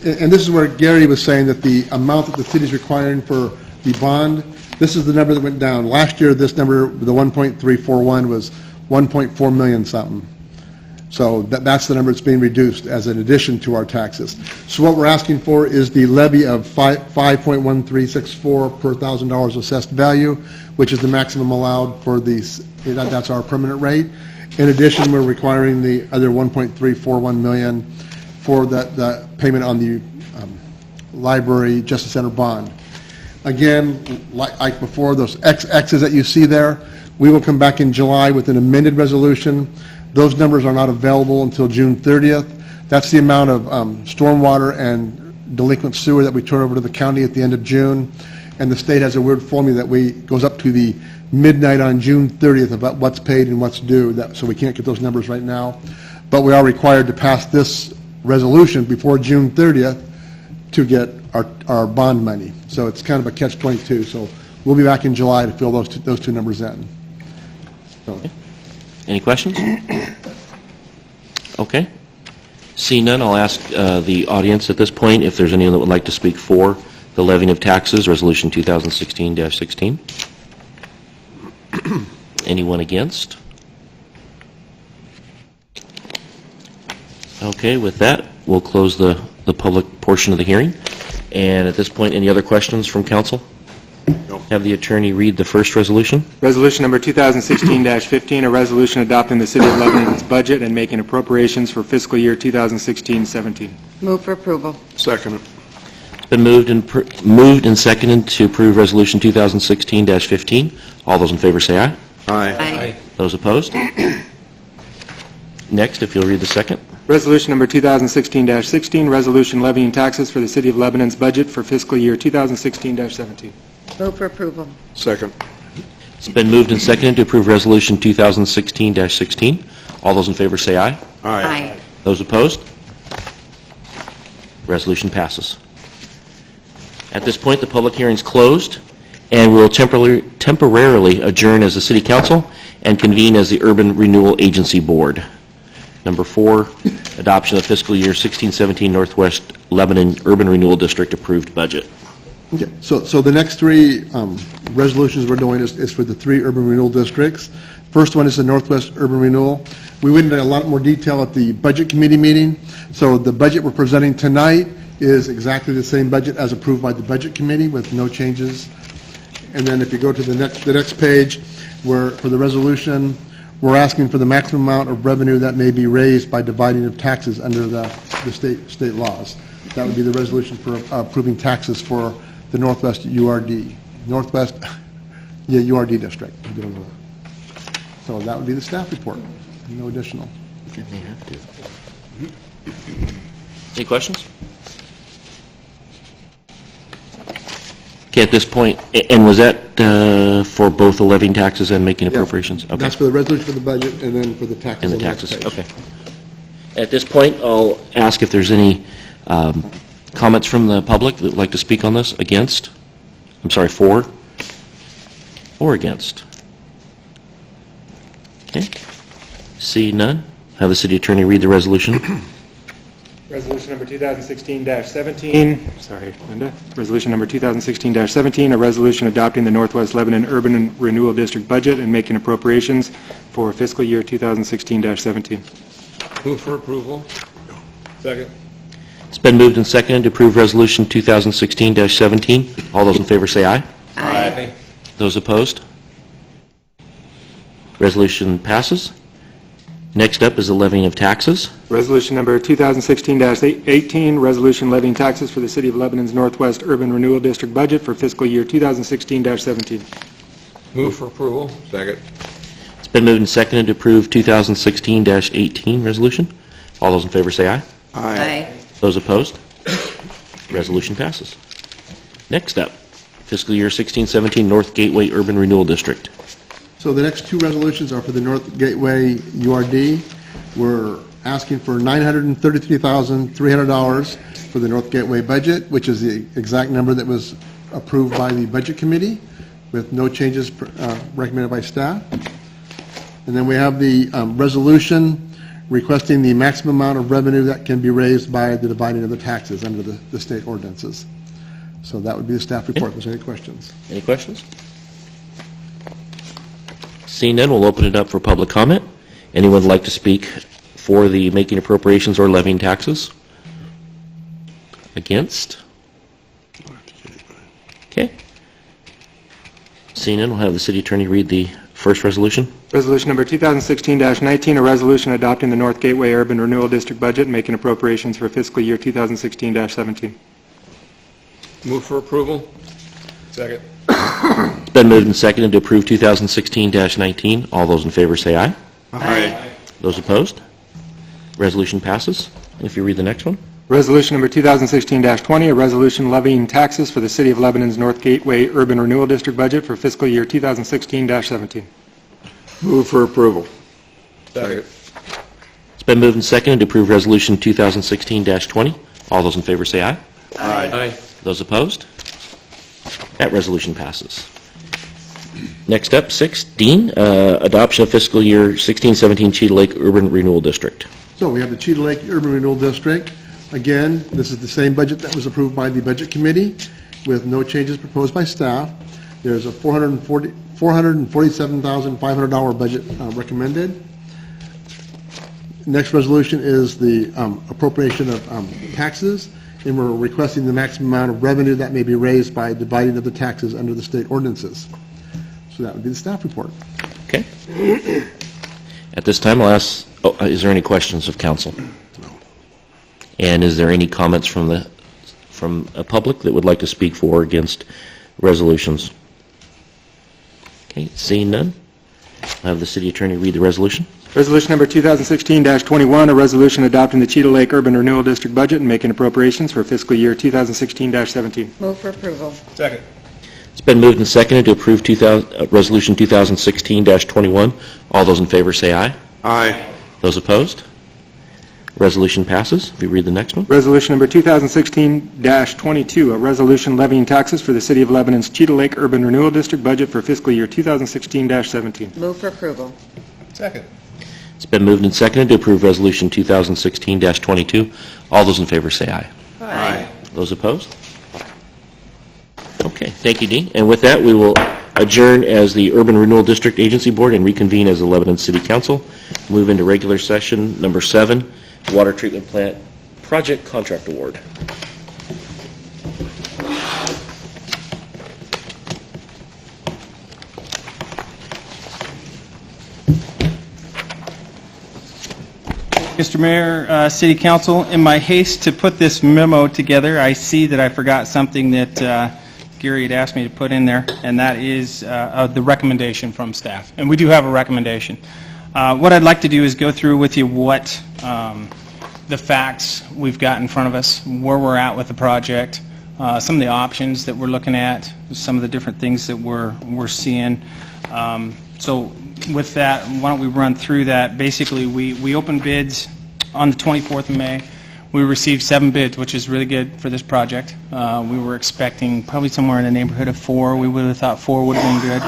And this is where Gary was saying that the amount that the city is requiring for the bond, this is the number that went down. Last year, this number, the 1.341, was 1.4 million something. So that's the number that's being reduced as an addition to our taxes. So what we're asking for is the levy of 5.1364 per $1,000 assessed value, which is the maximum allowed for these. That's our permanent rate. In addition, we're requiring the other 1.341 million for the payment on the library justice center bond. again, like before, those X's that you see there, we will come back in July with an amended resolution. Those numbers are not available until June 30th. That's the amount of stormwater and delinquent sewer that we turn over to the county at the end of June. And the state has a weird formula that goes up to the midnight on June 30th about what's paid and what's due, so we can't get those numbers right now. But we are required to pass this resolution before June 30th to get our bond money. So it's kind of a catch-22. So we'll be back in July to fill those two numbers in. So. Any questions? Okay. Seeing none, I'll ask the audience at this point if there's anyone that would like to speak for the levying of taxes, Resolution 2016-16. Anyone against? Okay, with that, we'll close the public portion of the hearing. And at this point, any other questions from council? No. Have the attorney read the first resolution. Resolution number 2016-15, a resolution adopting the City of Lebanon's budget and making appropriations for fiscal year 2016-17. Move for approval. Second. It's been moved and seconded to approve Resolution 2016-15. All those in favor say aye. Aye. Those opposed? Next, if you'll read the second. Resolution number 2016-16, resolution levying taxes for the City of Lebanon's budget for fiscal year 2016-17. Move for approval. Second. It's been moved and seconded to approve Resolution 2016-16. All those in favor say aye. Aye. Those opposed? Resolution passes. At this point, the public hearing is closed, and we will temporarily adjourn as the City Council and convene as the Urban Renewal Agency Board. Number 4, adoption of fiscal year 16-17 Northwest Lebanon Urban Renewal District approved budget. Okay, so the next three resolutions we're doing is for the 3 urban renewal districts. First one is the Northwest Urban Renewal. We went into a lot more detail at the Budget Committee meeting. So the budget we're presenting tonight is exactly the same budget as approved by the Budget Committee with no changes. And then if you go to the next page, where for the resolution, we're asking for the maximum amount of revenue that may be raised by dividing of taxes under the state laws. That would be the resolution for approving taxes for the Northwest URD district. So that would be the staff report. No additional. Any questions? Okay, at this point, and was that for both the levying taxes and making appropriations? Okay. That's for the resolution for the budget and then for the taxes. And the on taxes, next page. okay. At this point, I'll ask if there's any comments from the public that would like to speak on this against? I'm sorry, for or against? Okay. See none. Have the city attorney read the resolution. Resolution number 2016-17, sorry, Linda. Resolution number 2016-17, a resolution adopting the Northwest Lebanon Urban Renewal District budget and making appropriations for fiscal year 2016-17. Move for approval. Second. It's been moved and seconded to approve Resolution 2016-17. All those in favor say aye. Aye. Those opposed? Resolution passes. Next up is the levying of taxes. Resolution number 2016-18, resolution levying taxes for the City of Lebanon's Northwest Urban Renewal District budget for fiscal year 2016-17. Move for approval. Second. It's been moved and seconded to approve 2016-18 resolution. All those in favor say aye. Aye. Those opposed? Resolution passes. Next up, fiscal year 16-17 North Gateway Urban Renewal District. So the next 2 resolutions are for the North Gateway URD. We're asking for $933,300 for the North Gateway budget, which is the exact number that was approved by the Budget Committee with no changes recommended by staff. And then we have the resolution requesting the maximum amount of revenue that can be raised by the dividing of the taxes under the state ordinances. So that would be the staff report. If there's any questions. Any questions? Seeing none, we'll open it up for public comment. Anyone would like to speak for the making appropriations or levying taxes? Against? Okay. Seeing none, we'll have the city attorney read the first resolution. Resolution number 2016-19, a resolution adopting the North Gateway Urban Renewal District budget and making appropriations for fiscal year 2016-17. Move for approval. Second. It's been moved and seconded to approve 2016-19. All those in favor say aye. Aye. Those opposed? Resolution passes. If you read the next one. Resolution number 2016-20, a resolution levying taxes for the City of Lebanon's North Gateway Urban Renewal District budget for fiscal year 2016-17. Move for approval. Second. It's been moved and seconded to approve Resolution 2016-20. All those in favor say aye. Aye. Those opposed? That resolution passes. Next up, 6, Dean, adoption of fiscal year 16-17 Cheetah Lake Urban Renewal District. So we have the Cheetah Lake Urban Renewal District. Again, this is the same budget that was approved by the Budget Committee with no changes proposed by staff. There's a $447,500 budget recommended. Next resolution is the appropriation of taxes, and we're requesting the maximum amount of revenue that may be raised by dividing of the taxes under the state ordinances. So that would be the staff report. Okay. At this time, I'll ask, is there any questions of council? And is there any comments from a public that would like to speak for or against resolutions? Okay, seeing none, I'll have the city attorney read the resolution. Resolution number 2016-21, a resolution adopting the Cheetah Lake Urban Renewal District budget and making appropriations for fiscal year 2016-17. Move for approval. Second. It's been moved and seconded to approve Resolution 2016-21. All those in favor say aye. Aye. Those opposed? Resolution passes. If you read the next one. Resolution number 2016-22, a resolution levying taxes for the City of Lebanon's Cheetah Lake Urban Renewal District budget for fiscal year 2016-17. Move for approval. Second. It's been moved and seconded to approve Resolution 2016-22. All those in favor say aye. Aye. Those opposed? Okay, thank you, Dean. And with that, we will adjourn as the Urban Renewal District Agency Board and reconvene as the Lebanon City Council. Move into regular session number 7, Water Treatment Plant Project Contract Award. Mr. Mayor, City Council, in my haste to put this memo together, I see that I forgot something that Gary had asked me to put in there, and that is the recommendation from staff. And we do have a recommendation. What I'd like to do is go through with you what the facts we've got in front of us, where we're at with the project, some of the options that we're looking at, some of the different things that we're seeing. So with that, why don't we run through that? Basically, we opened bids on the 24th of May. We received 7 bids, which is really good for this project. We were expecting probably somewhere in the neighborhood of 4. We would have thought 4 would have been good.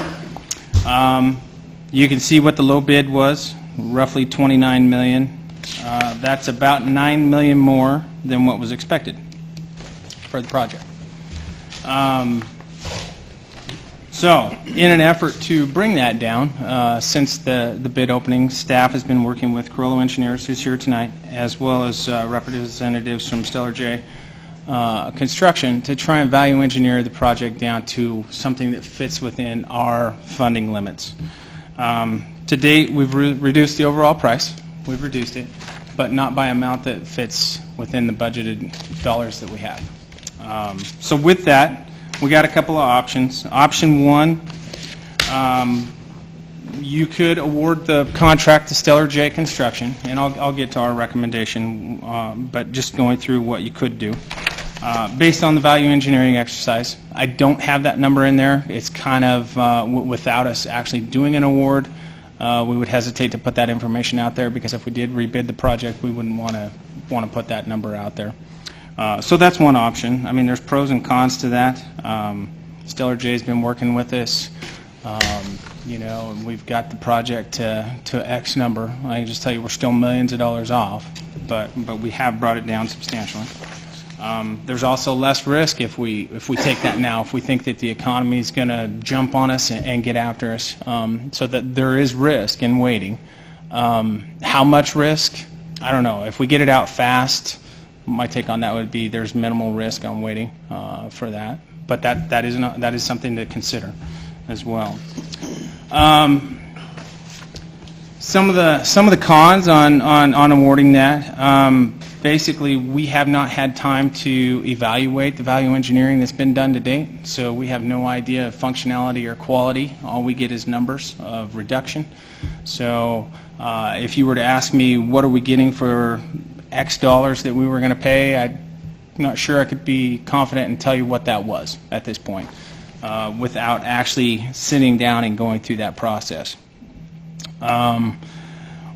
You can see what the low bid was, roughly $29 million. That's about $9 million more than what was expected for the project. So, in an effort to bring that down, since the bid opening, staff has been working with Carollo Engineers, who's here tonight, as well as representatives from Stellar J Construction, to try and value engineer the project down to something that fits within our funding limits. To date, we've reduced the overall price. We've reduced it, but not by amount that fits within the budgeted dollars that we have. So with that, we got a couple of options. Option 1, you could award the contract to Stellar J Construction, and I'll get to our recommendation, but just going through what you could do. Based on the value engineering exercise, I don't have that number in there. It's kind of, without us actually doing an award, we would hesitate to put that information out there, because if we did rebid the project, we wouldn't want to put that number out there. So that's one option. I mean, there's pros and cons to that. Stellar J's been working with us. You know, and we've got the project to X number. I can just tell you we're still millions of dollars off, but we have brought it down substantially. There's also less risk if we take that now, if we think that the economy is going to jump on us and get after us, so that there is risk in waiting. How much risk? I don't know. If we get it out fast, my take on that would be there's minimal risk on waiting for that, but that is something to consider as well. Some of the cons on awarding that, basically, we have not had time to evaluate the value engineering that's been done to date, so we have no idea of functionality or quality. All we get is numbers of reduction. So if you were to ask me what are we getting for X dollars that we were going to pay, I'm not sure I could be confident and tell you what that was at this point without actually sitting down and going through that process.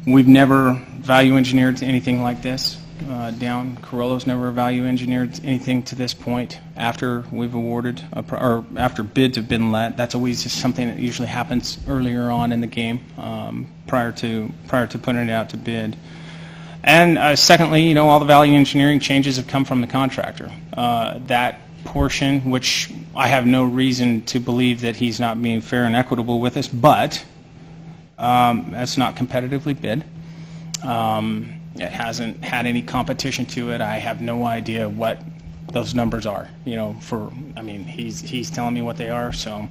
We've never value engineered anything like this down. Corollo's never value engineered anything to this point after we've awarded or after bids have been let. That's always just something that usually happens earlier on in the game prior to putting it out to bid. And secondly, all the value engineering changes have come from the contractor. That portion, which I have no reason to believe that he's not being fair and equitable with us, but that's not competitively bid. It hasn't had any competition to it. I have no idea what those numbers are. He's telling me what they are. So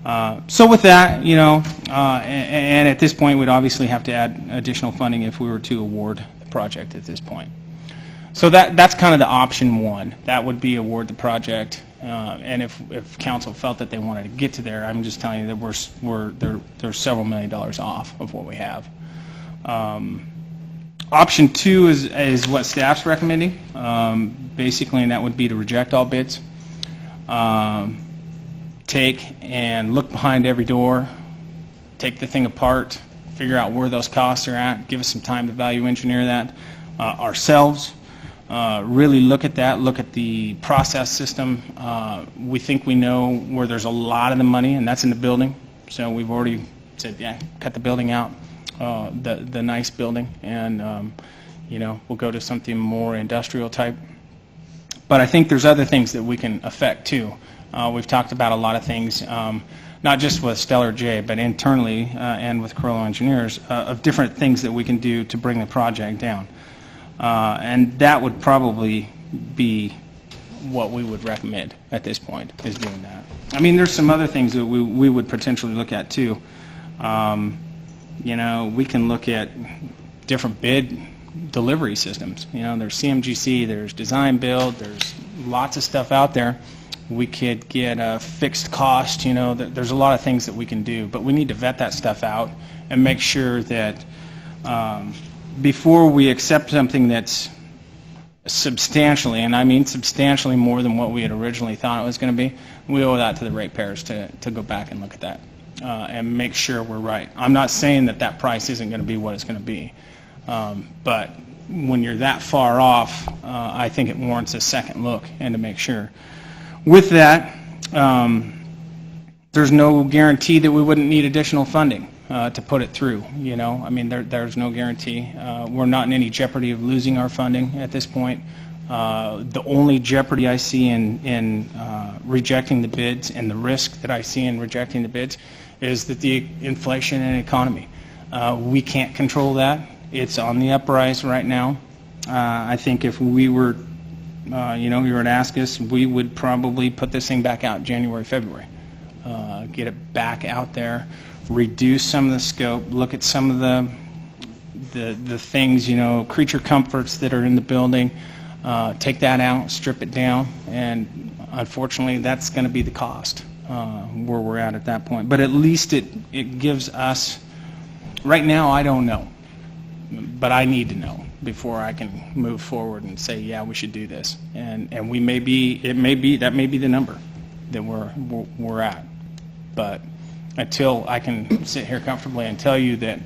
with that, and at this point, we'd obviously have to add additional funding if we were to award the project at this point. So that's kind of the option one. That would be award the project. And if council felt that they wanted to get to there, I'm just telling you that they're several $1 million off of what we have. Option two is what staff's recommending, basically, and that would be to reject all bids. Take and look behind every door, take the thing apart, figure out where those costs are at, give us some time to value engineer that ourselves. Really look at that, look at the process system. We think we know where there's a lot of the money, and that's in the building. So we've already said, yeah, cut the building out, the nice building, and we'll go to something more industrial type. But I think there's other things that we can affect too. We've talked about a lot of things, not just with Stellar J, but internally and with Corollo Engineers, of different things that we can do to bring the project down. And that would probably be what we would recommend at this point, is doing that. There's some other things that we would potentially look at too. We can look at different bid delivery systems. There's CMGC, there's design build, there's lots of stuff out there. We could get a fixed cost, there's a lot of things that we can do, but we need to vet that stuff out and make sure that before we accept something that's substantially, and I mean substantially more than what we had originally thought it was going to be, we owe that to the ratepayers to go back and look at that and make sure we're right. I'm not saying that price isn't going to be what it's going to be, but when you're that far off, I think it warrants a second look and to make sure. With that, there's no guarantee that we wouldn't need additional funding to put it through. There's no guarantee. We're not in any jeopardy of losing our funding at this point. The only jeopardy I see in rejecting the bids, and the risk that I see in rejecting the bids, is that the inflation and economy. We can't control that. It's on the uprise right now. I think if we were, you were to ask us, we would probably put this thing back out January, February. Get it back out there, reduce some of the scope, look at some of the things, creature comforts that are in the building, take that out, strip it down, and unfortunately that's going to be the cost where we're at that point. But at least it gives us, right now I don't know, but I need to know before I can move forward and say, yeah, we should do this. And that may be the number that we're at. But until I can sit here comfortably and tell you that,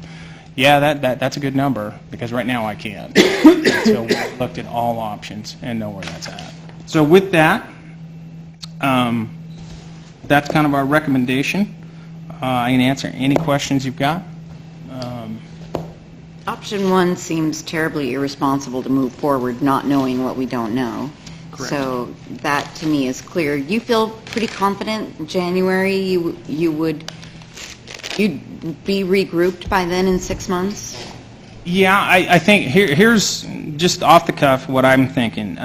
yeah, that's a good number, because right now I can't, until we've looked at all options and know where that's at. So with that, that's kind of our recommendation. I can answer any questions you've got. Option one seems terribly irresponsible to move forward not knowing what we don't know. Correct. So that to me is clear. You feel pretty confident in January you'd be regrouped by then in 6 months? Yeah, I think here's just off the cuff what I'm thinking.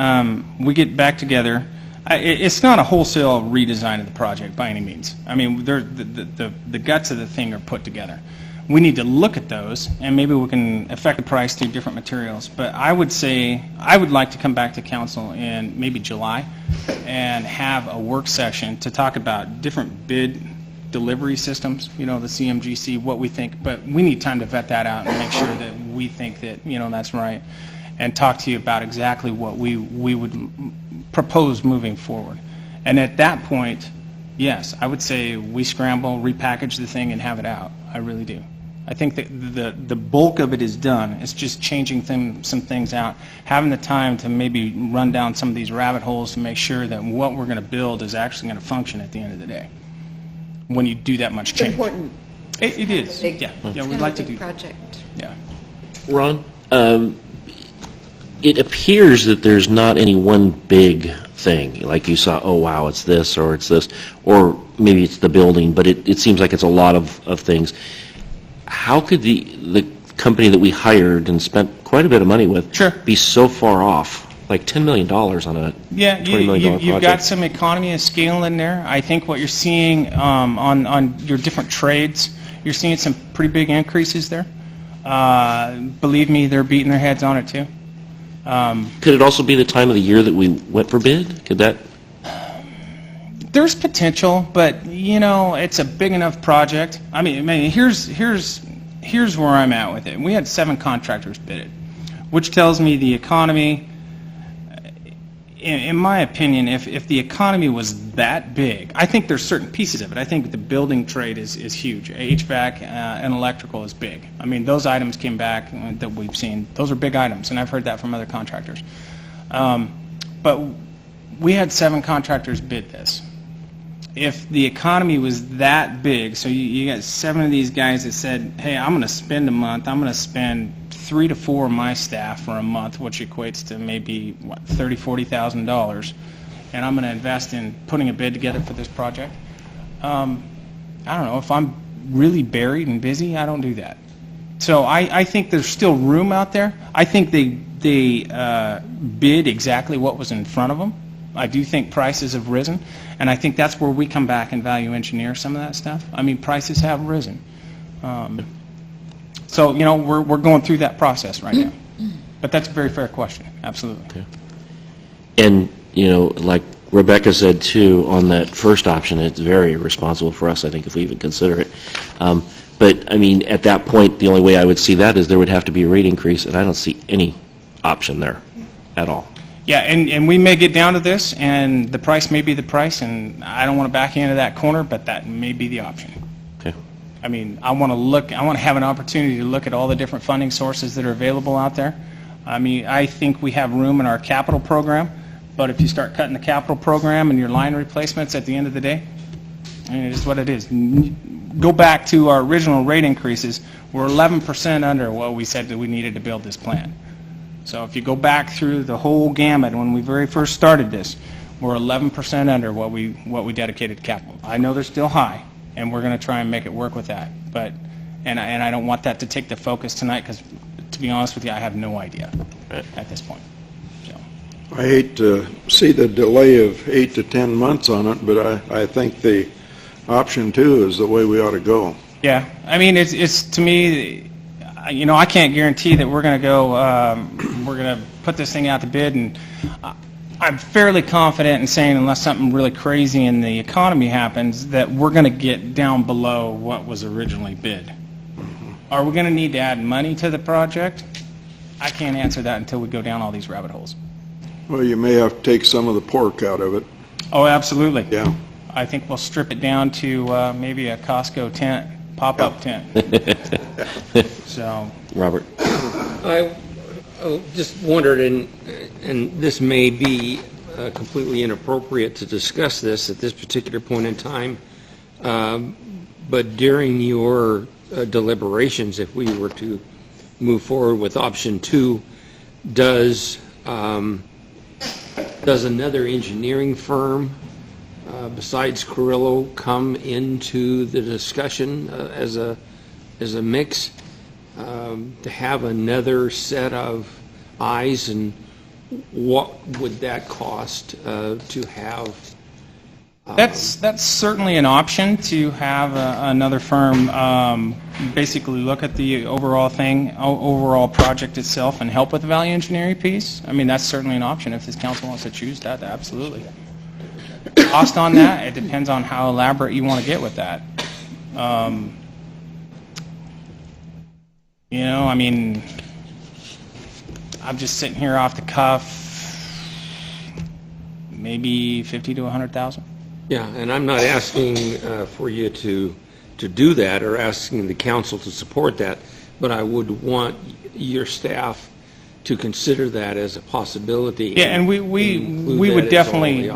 We get back together. It's not a wholesale redesign of the project by any means. The guts of the thing are put together. we need to look at those, and maybe we can affect the price through different materials. But I would say, I would like to come back to council in maybe July and have a work session to talk about different bid delivery systems, the CMGC, what we think, but we need time to vet that out and make sure that we think that, that's right, and talk to you about exactly what we would propose moving forward. And at that point, yes, I would say we scramble, repackage the thing, and have it out. I really do. I think that the bulk of it is done. It's just changing some things out, having the time to maybe run down some of these rabbit holes to make sure that what we're going to build is actually going to function at the end of the day. When you do that much change. Important. It is. Yeah, we'd like to do that. Project. Yeah. Ron, it appears that there's not any one big thing, like you saw, oh, wow, it's this, or it's this, or maybe it's the building, but it seems like it's a lot of things. How could the company that we hired and spent quite a bit of money with be so far off, like $10 million on a $20 million project? You've got some economy of scale in there. I think what you're seeing on your different trades, you're seeing some pretty big increases there. Believe me, they're beating their heads on it too. Could it also be the time of the year that we went for bid? Could that? There's potential, but it's a big enough project. I mean, here's where I'm at with it. We had 7 contractors bid it, which tells me the economy. In my opinion, if the economy was that big, I think there's certain pieces of it. I think the building trade is huge. HVAC and electrical is big. I mean, those items came back that we've seen. Those are big items, and I've heard that from other contractors. But we had 7 contractors bid this. If the economy was that big, so you got 7 of these guys that said, hey, I'm going to spend a month, I'm going to spend 3 to 4 of my staff for a month, which equates to maybe, $30,000, $40,000, and I'm going to invest in putting a bid together for this project. I don't know, if I'm really buried and busy, I don't do that. So I think there's still room out there. I think they bid exactly what was in front of them. I do think prices have risen, and I think that's where we come back and value engineer some of that stuff. I mean, prices have risen. So, we're going through that process right now. But that's a very fair question, absolutely. Okay. And, like Rebecca said, too, on that first option, it's very irresponsible for us, I think, if we even consider it. But, I mean, at that point, the only way I would see that is there would have to be a rate increase, and I don't see any option there at all. Yeah, and we may get down to this, and the price may be the price, and I don't want to back into that corner, but that may be the option. Okay. I mean, I want to have an opportunity to look at all the different funding sources that are available out there. I mean, I think we have room in our capital program, but if you start cutting the capital program and your line replacements at the end of the day, I mean, it is what it is. Go back to our original rate increases, we're 11% under what we said that we needed to build this plant. So if you go back through the whole gamut when we very first started this, we're 11% under what we dedicated to capital. I know they're still high, and we're going to try and make it work with that. But and I don't want that to take the focus tonight, because to be honest with you, I have no idea at this point. So. I hate to see the delay of 8 to 10 months on it, but I think the option 2 is the way we ought to go. Yeah, I mean, it's to me. I can't guarantee that we're going to go, we're going to put this thing out to bid, and I'm fairly confident in saying, unless something really crazy in the economy happens, that we're going to get down below what was originally bid. Are we going to need to add money to the project? I can't answer that until we go down all these rabbit holes. Well, you may have to take some of the pork out of it. Oh, absolutely. Yeah. I think we'll strip it down to maybe a Costco tent. Pop-up tent. So, Robert, I just wondered, and this may be completely inappropriate to discuss this at this particular point in time, but during your deliberations, if we were to move forward with option 2, does another engineering firm besides Carrillo come into the discussion as a mix, to have another set of eyes, and what would that cost to have That's certainly an option, to have another firm basically look at the overall overall project itself and help with the value engineering piece. I mean, that's certainly an option if this council wants to choose that, absolutely. Cost on that, it depends on how elaborate you want to get with that. You know, I mean, I'm just sitting here off the cuff, maybe 50 to 100,000. Yeah, and I'm not asking for you to do that or asking the council to support that, but I would want your staff to consider that as a possibility. Yeah, and we would definitely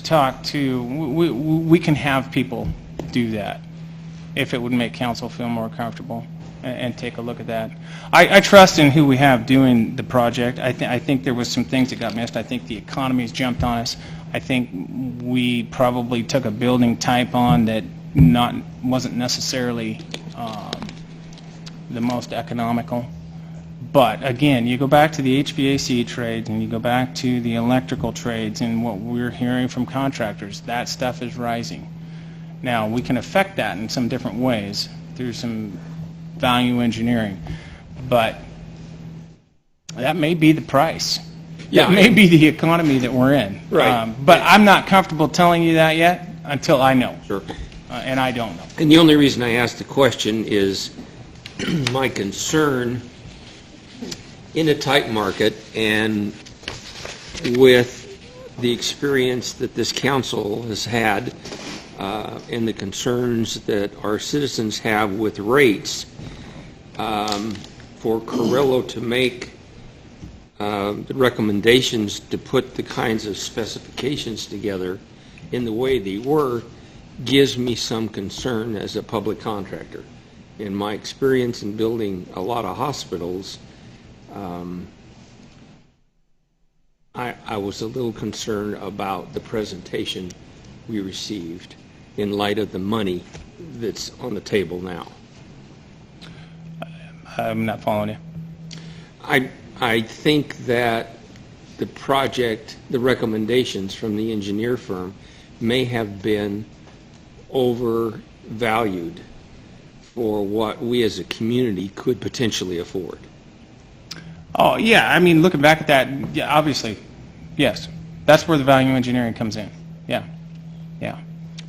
talk to, we can have people do that if it would make council feel more comfortable and take a look at that. I trust in who we have doing the project. I think there was some things that got missed. I think the economy's jumped on us. I think we probably took a building type on that wasn't necessarily the most economical. But again, you go back to the HVAC trades and you go back to the electrical trades and what we're hearing from contractors, that stuff is rising. Now, we can affect that in some different ways through some value engineering, but that may be the price. Yeah, that may be the economy that we're in. Right. But I'm not comfortable telling you that yet until I know. Sure. And I don't know. And the only reason I asked the question is my concern in a tight market and with the experience that this council has had and the concerns that our citizens have with rates, for Carrillo to make the recommendations to put the kinds of specifications together in the way they were gives me some concern as a public contractor. In my experience in building a lot of hospitals, I was a little concerned about the presentation we received in light of the money that's on the table now. I'm not following you. I think that the project, the recommendations from the engineer firm may have been overvalued for what we as a community could potentially afford. Oh, yeah, I mean, looking back at that, yeah, obviously, yes. That's where the value engineering comes in. Yeah, yeah.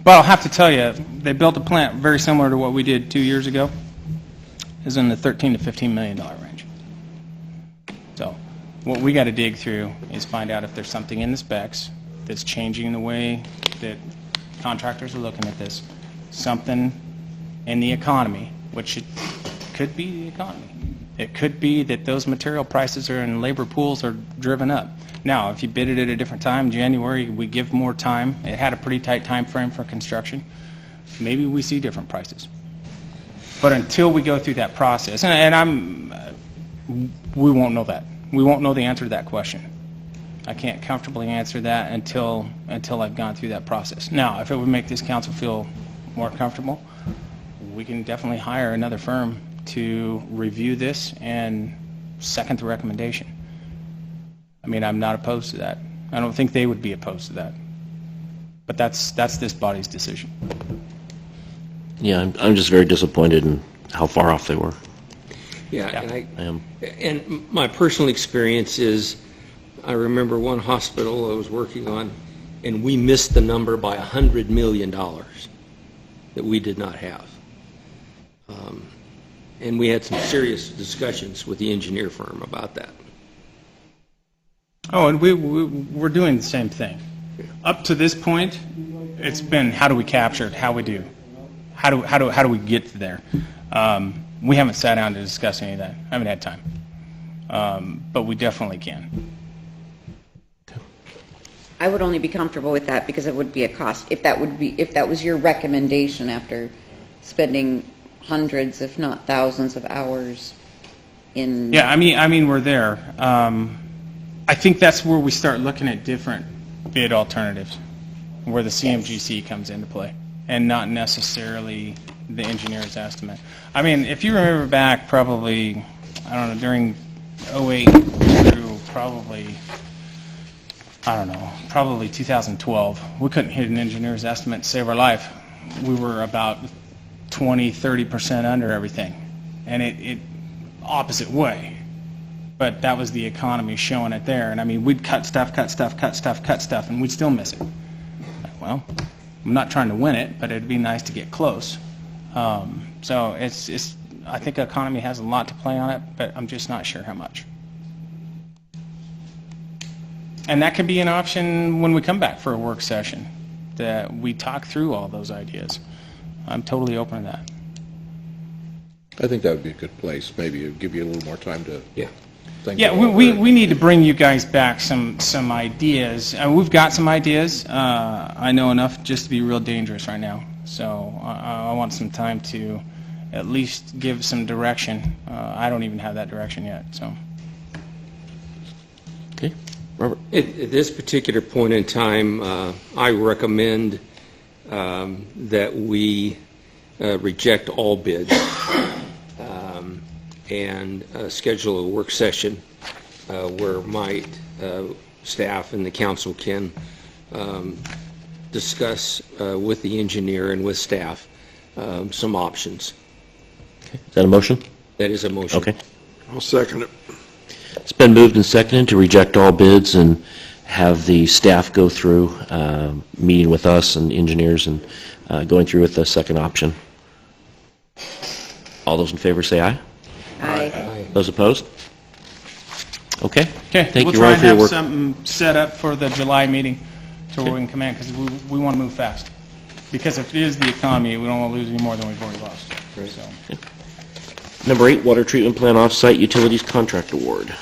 But I'll have to tell you, they built a plant very similar to what we did 2 years ago. Is in the $13 to $15 million range. So what we got to dig through is find out if there's something in the specs that's changing the way that contractors are looking at this, something in the economy, which it could be the economy. It could be that those material prices and labor pools are driven up. Now, if you bid it at a different time, January, we give more time. It had a pretty tight time frame for construction. Maybe we see different prices. But until we go through that process, we won't know that. We won't know the answer to that question. I can't comfortably answer that until I've gone through that process. Now, if it would make this council feel more comfortable, we can definitely hire another firm to review this and second the recommendation. I mean, I'm not opposed to that. I don't think they would be opposed to that. But that's this body's decision. Yeah, I'm just very disappointed in how far off they were. Yeah, I am. And my personal experience is, I remember one hospital I was working on, and we missed the number by $100 million that we did not have. And we had some serious discussions with the engineer firm about that. Oh, and we're doing the same thing. Up to this point, it's been how do we capture it, how we do. How do we get to there? We haven't sat down to discuss any of that. I haven't had time. But we definitely can. I would only be comfortable with that because it would be a cost. If that was your recommendation after spending hundreds, if not thousands, of hours in. Yeah, I mean we're there. I think that's where we start looking at different bid alternatives, where the CMGC comes into play, and not necessarily the engineer's estimate. I mean, if you remember back probably, I don't know, during 08 through probably I don't know, probably 2012. We couldn't hit an engineer's estimate to save our life. We were about 20-30% under everything, and it opposite way. But that was the economy showing it there. And I mean, we'd cut stuff, and we'd still miss it. Well, I'm not trying to win it, but it'd be nice to get close. So it's I think the economy has a lot to play on it, but I'm just not sure how much. And that could be an option when we come back for a work session, that we talk through all those ideas. I'm totally open to that. I think that would be a good place. Maybe it'd give you a little more time to think. Yeah, about we need to bring you guys back some ideas. We've got some ideas. I know enough just to be real dangerous right now. So I want some time to at least give some direction. I don't even have that direction yet. So. Okay. Robert? At this particular point in time, I recommend that we reject all bids and schedule a work session where my staff and the council can discuss with the engineer and with staff some options. Okay. Is that a motion? That is a motion. Okay. I'll second it. It's been moved and seconded to reject all bids and have the staff go through, meeting with us and engineers and going through with the second option. All those in favor say aye. Aye. Those opposed? Okay. Okay. Thank you, We'll try Ron, and for your have work. something set up for the July meeting to where we can come in, because we want to move fast. Because if it is the economy, we don't want to lose any more than we've already lost. Right. So. Number 8, water treatment plant off-site utilities contract award.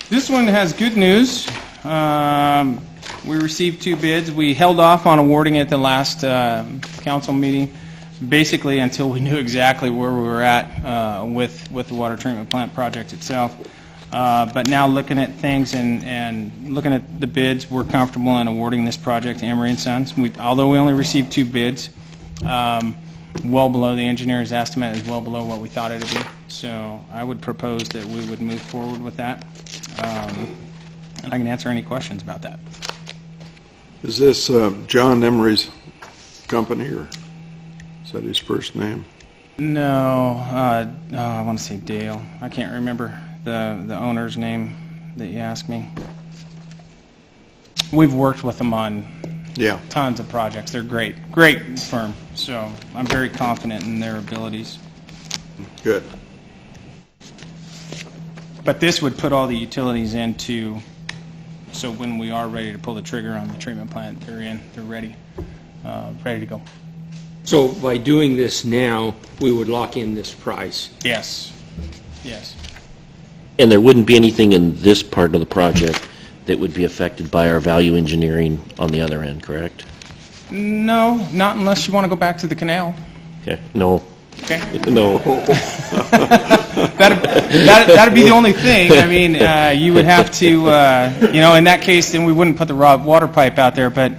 This one has good news. We received 2 bids. We held off on awarding it the last council meeting, basically until we knew exactly where we were at with the water treatment plant project itself. But now looking at things and looking at the bids, we're comfortable in awarding this project to Emery & Sons. Although we only received 2 bids, well below the engineer's estimate, is well below what we thought it would be. So I would propose that we would move forward with that. And I can answer any questions about that. Is this John Emery's company, or is that his first name? No, I want to say Dale. I can't remember the owner's name that you asked me. We've worked with them on tons of projects. They're great firm. So I'm very confident in their abilities. Good. But this would put all the utilities into, so when we are ready to pull the trigger on the treatment plant, they're in, they're ready to go. So by doing this now, we would lock in this price. Yes. Yes. And there wouldn't be anything in this part of the project that would be affected by our value engineering on the other end, correct? No, not unless you want to go back to the canal. Okay, no. Okay. No. That'd be the only thing. I mean, you would have to, in that case, then we wouldn't put the raw water pipe out there. But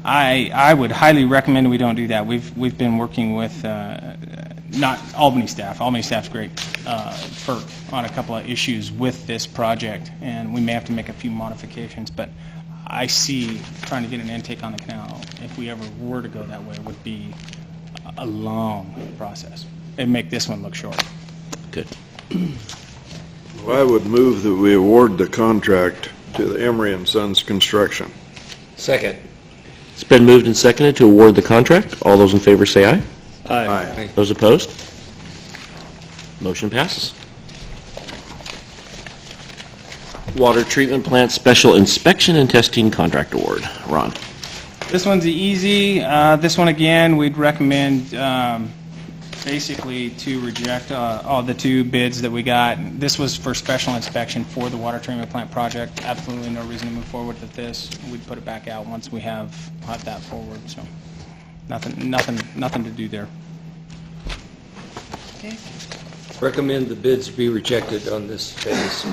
I would highly recommend we don't do that. We've been working with not Albany staff. Albany staff's great on a couple of issues with this project, and we may have to make a few modifications. But I see trying to get an intake on the canal, if we ever were to go that way, would be a long process. It'd make this one look short. Good. Well, I would move that we award the contract to the Emery & Sons Construction. Second. It's been moved and seconded to award the contract. All those in favor say aye. Aye. Those opposed? Motion passes. Water treatment plant special inspection and testing contract award. Ron. This one's easy. This one, again, we'd recommend basically to reject all the 2 bids that we got. This was for special inspection for the water treatment plant project. Absolutely no reason to move forward with this. We'd put it back out once we have that forward. So nothing to do there. Okay. Recommend the bids be rejected on this phase.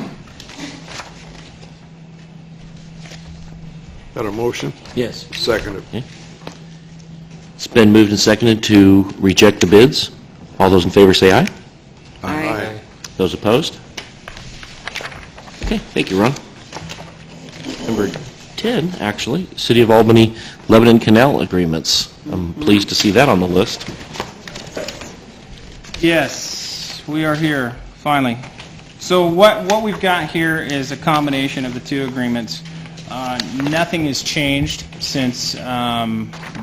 Got a motion? Yes. Seconded. Okay. It's been moved and seconded to reject the bids. All those in favor say aye. Aye. Those opposed? Okay, thank you, Ron. Number 10, actually, City of Albany Lebanon Canal agreements. I'm pleased to see that on the list. Yes, we are here, finally. So what we've got here is a combination of the two agreements. Nothing has changed since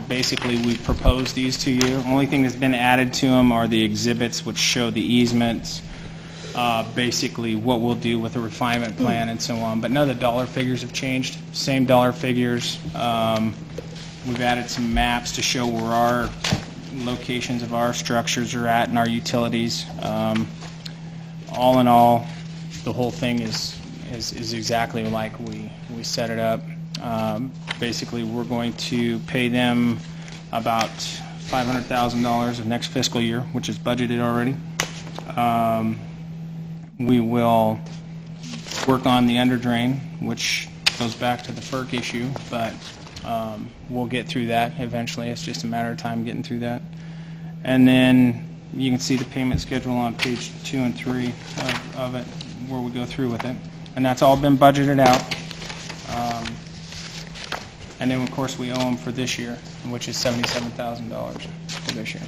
basically we proposed these to you. Only thing that's been added to them are the exhibits which show the easements, basically what we'll do with the refinement plan and so on. But none of the dollar figures have changed. Same dollar figures. We've added some maps to show where our locations of our structures are at and our utilities. All in all, the whole thing is exactly like we set it up. Basically, we're going to pay them about $500,000 of next fiscal year, which is budgeted already. We will work on the under drain, which goes back to the FERC issue, but we'll get through that eventually. It's just a matter of time getting through that. And then you can see the payment schedule on page 2 and 3 of it, where we go through with it. And that's all been budgeted out. And then, of course, we owe them for this year, which is $77,000 for this year.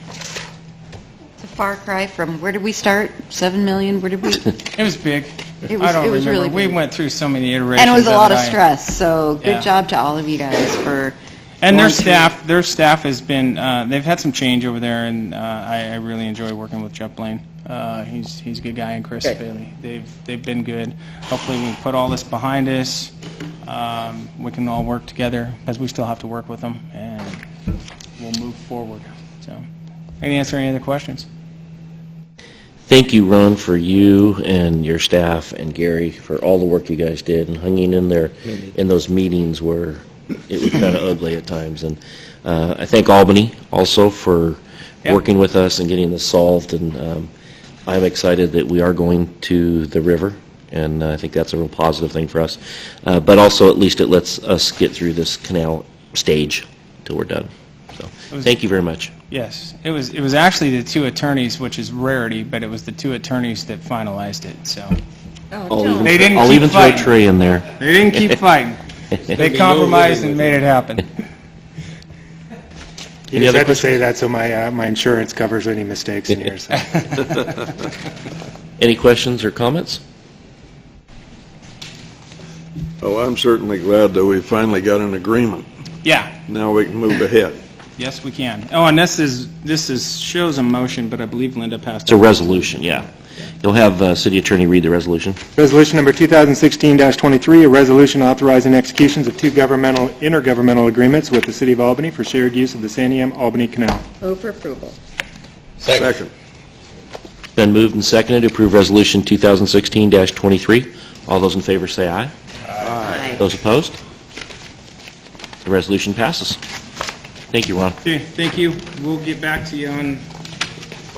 It's a far cry from, where did we start? 7 million? Where did we? It was big. It was remember. really We big. went through so many iterations. And it was a lot of it. stress, so Yeah. good job to all of you guys for. And going through. their staff has been, they've had some change over there, and I really enjoy working with Jeff Blaine. He's a good guy, and Chris Bailey. They've been good. Hopefully, we can put all this behind us. We can all work together, because we still have to work with them, and we'll move forward. So, I can answer any other questions. Thank you, Ron, for you and your staff, and Gary for all the work you guys did and hanging in there in those meetings where it was kind of ugly at times. And I thank Albany also for working with us and getting this solved. And I'm excited that we are going to the river, and I think that's a real positive thing for us. But also, at least it lets us get through this canal stage till we're done. So, thank you very much. Yes, it was actually the two attorneys, which is rarity, but it was the two attorneys that finalized it. So they didn't I'll keep even throw fighting. a tray in there. They didn't keep fighting. They compromised and made it happen. You just had to say that so my insurance covers any mistakes in here. So. Any questions or comments? Oh, I'm certainly glad that we finally got an agreement. Yeah. Now we can move ahead. Yes, we can. Oh, and this shows a motion, but I believe Linda passed. It's a resolution, yeah. You'll have City Attorney read the resolution. Resolution number 2016-23, a resolution authorizing executions of two intergovernmental agreements with the City of Albany for shared use of the Santiam-Albany Canal. Move for approval. Second. Been moved and seconded to approve Resolution 2016-23. All those in favor say aye. Aye. Those opposed? The resolution passes. Thank you, Ron. Okay, thank you. We'll get back to you on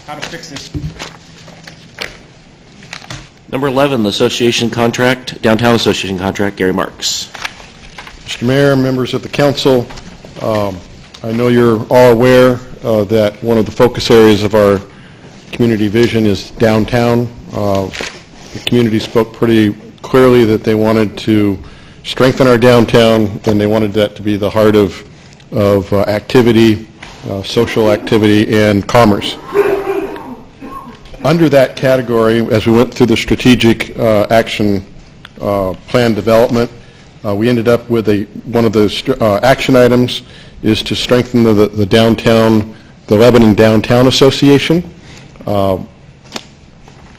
how to fix this. Number 11, the association contract, Downtown Association contract, Gary Marks. Mr. Mayor, members of the council, I know you're all aware that one of the focus areas of our community vision is downtown. The community spoke pretty clearly that they wanted to strengthen our downtown, and they wanted that to be the heart of activity, social activity, and commerce. Under that category, as we went through the strategic action plan development, we ended up with one of those action items is to strengthen the downtown, the Lebanon Downtown Association.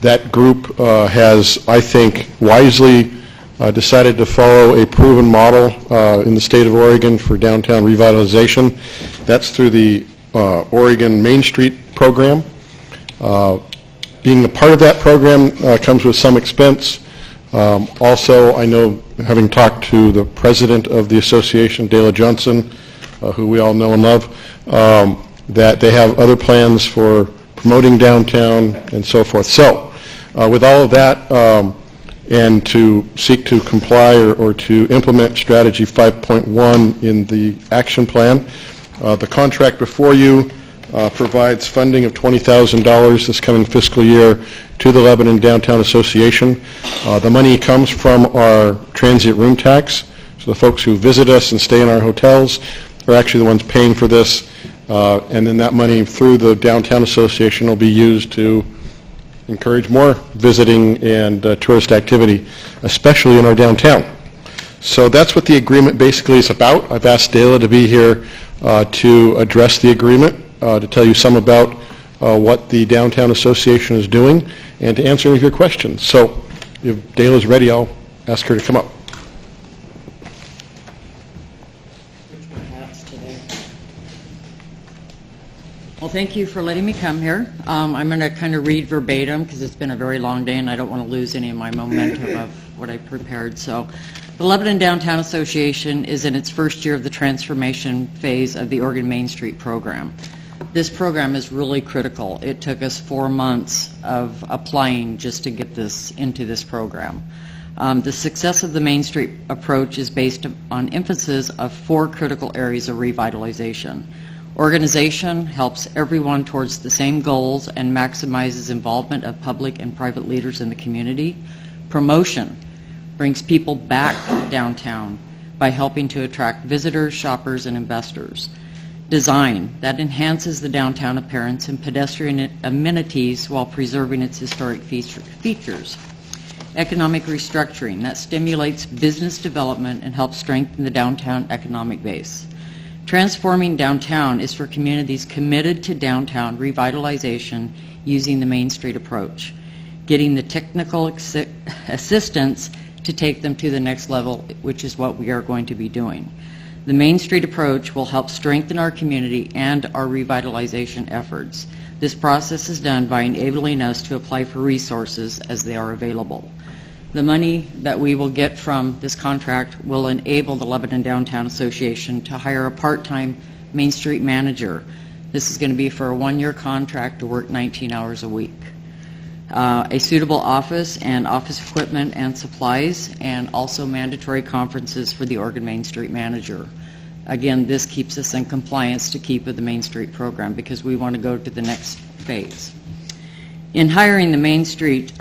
That group has, I think, wisely decided to follow a proven model in the state of Oregon for downtown revitalization. That's through the Oregon Main Street program. Being a part of that program comes with some expense. Also, I know, having talked to the president of the association, Dela Johnson, who we all know and love, that they have other plans for promoting downtown and so forth. So, with all of that, and to seek to comply or to implement Strategy 5.1 in the action plan, the contract before you provides funding of $20,000 this coming fiscal year to the Lebanon Downtown Association. The money comes from our transient room tax, the folks who visit us and stay in our hotels are actually the ones paying for this, and then that money through the Downtown Association will be used to encourage more visiting and tourist activity, especially in our downtown. So that's what the agreement basically is about. I've asked Dela to be here to address the agreement, to tell you some about what the Downtown Association is doing, and to answer any of your questions. So if Dela's ready, I'll ask her to come up. Well, thank you for letting me come here. I'm going to kind of read verbatim because it's been a very long day and I don't want to lose any of my momentum of what I prepared. So, the Lebanon Downtown Association is in its first year of the transformation phase of the Oregon Main Street program. This program is really critical. It took us 4 months of applying just to get this into this program. The success of the Main Street approach is based on emphasis of 4 critical areas of revitalization. Organization helps everyone towards the same goals and maximizes involvement of public and private leaders in the community. Promotion brings people back downtown by helping to attract visitors, shoppers, and investors. Design, that enhances the downtown appearance and pedestrian amenities while preserving its historic features. Economic restructuring, that stimulates business development and helps strengthen the downtown economic base. Transforming downtown is for communities committed to downtown revitalization using the Main Street approach, getting the technical assistance to take them to the next level, which is what we are going to be doing. The Main Street approach will help strengthen our community and our revitalization efforts. This process is done by enabling us to apply for resources as they are available. The money that we will get from this contract will enable the Lebanon Downtown Association to hire a part-time Main Street manager. This is going to be for a 1-year contract to work 19 hours a week. A suitable office and office equipment and supplies, and also mandatory conferences for the Oregon Main Street manager. Again, this keeps us in compliance to keep with the Main Street program because we want to go to the next phase. In hiring the Main Street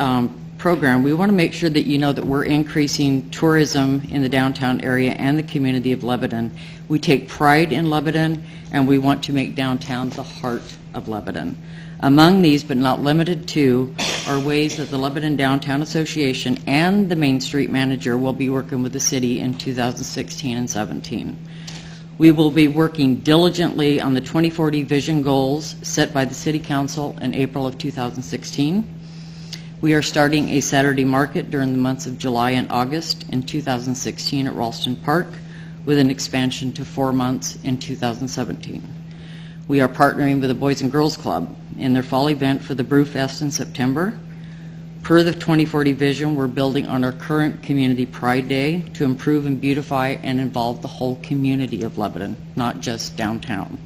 program, we want to make sure that you know that we're increasing tourism in the downtown area and the community of Lebanon. We take pride in Lebanon, and we want to make downtown the heart of Lebanon. Among these, but not limited to, are ways that the Lebanon Downtown Association and the Main Street manager will be working with the city in 2016 and 17. We will be working diligently on the 2040 vision goals set by the City Council in April of 2016. We are starting a Saturday market during the months of July and August in 2016 at Ralston Park, with an expansion to 4 months in 2017. We are partnering with the Boys and Girls Club in their fall event for the Brew Fest in September. Per the 2040 vision, we're building on our current Community Pride Day to improve and beautify and involve the whole community of Lebanon, not just downtown.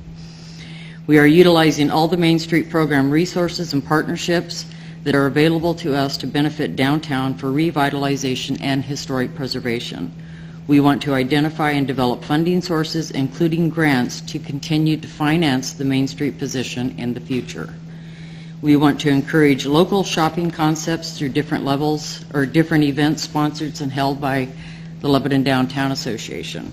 We are utilizing all the Main Street program resources and partnerships that are available to us to benefit downtown for revitalization and historic preservation. We want to identify and develop funding sources, including grants, to continue to finance the Main Street position in the future. We want to encourage local shopping concepts through different levels or different events sponsored and held by the Lebanon Downtown Association.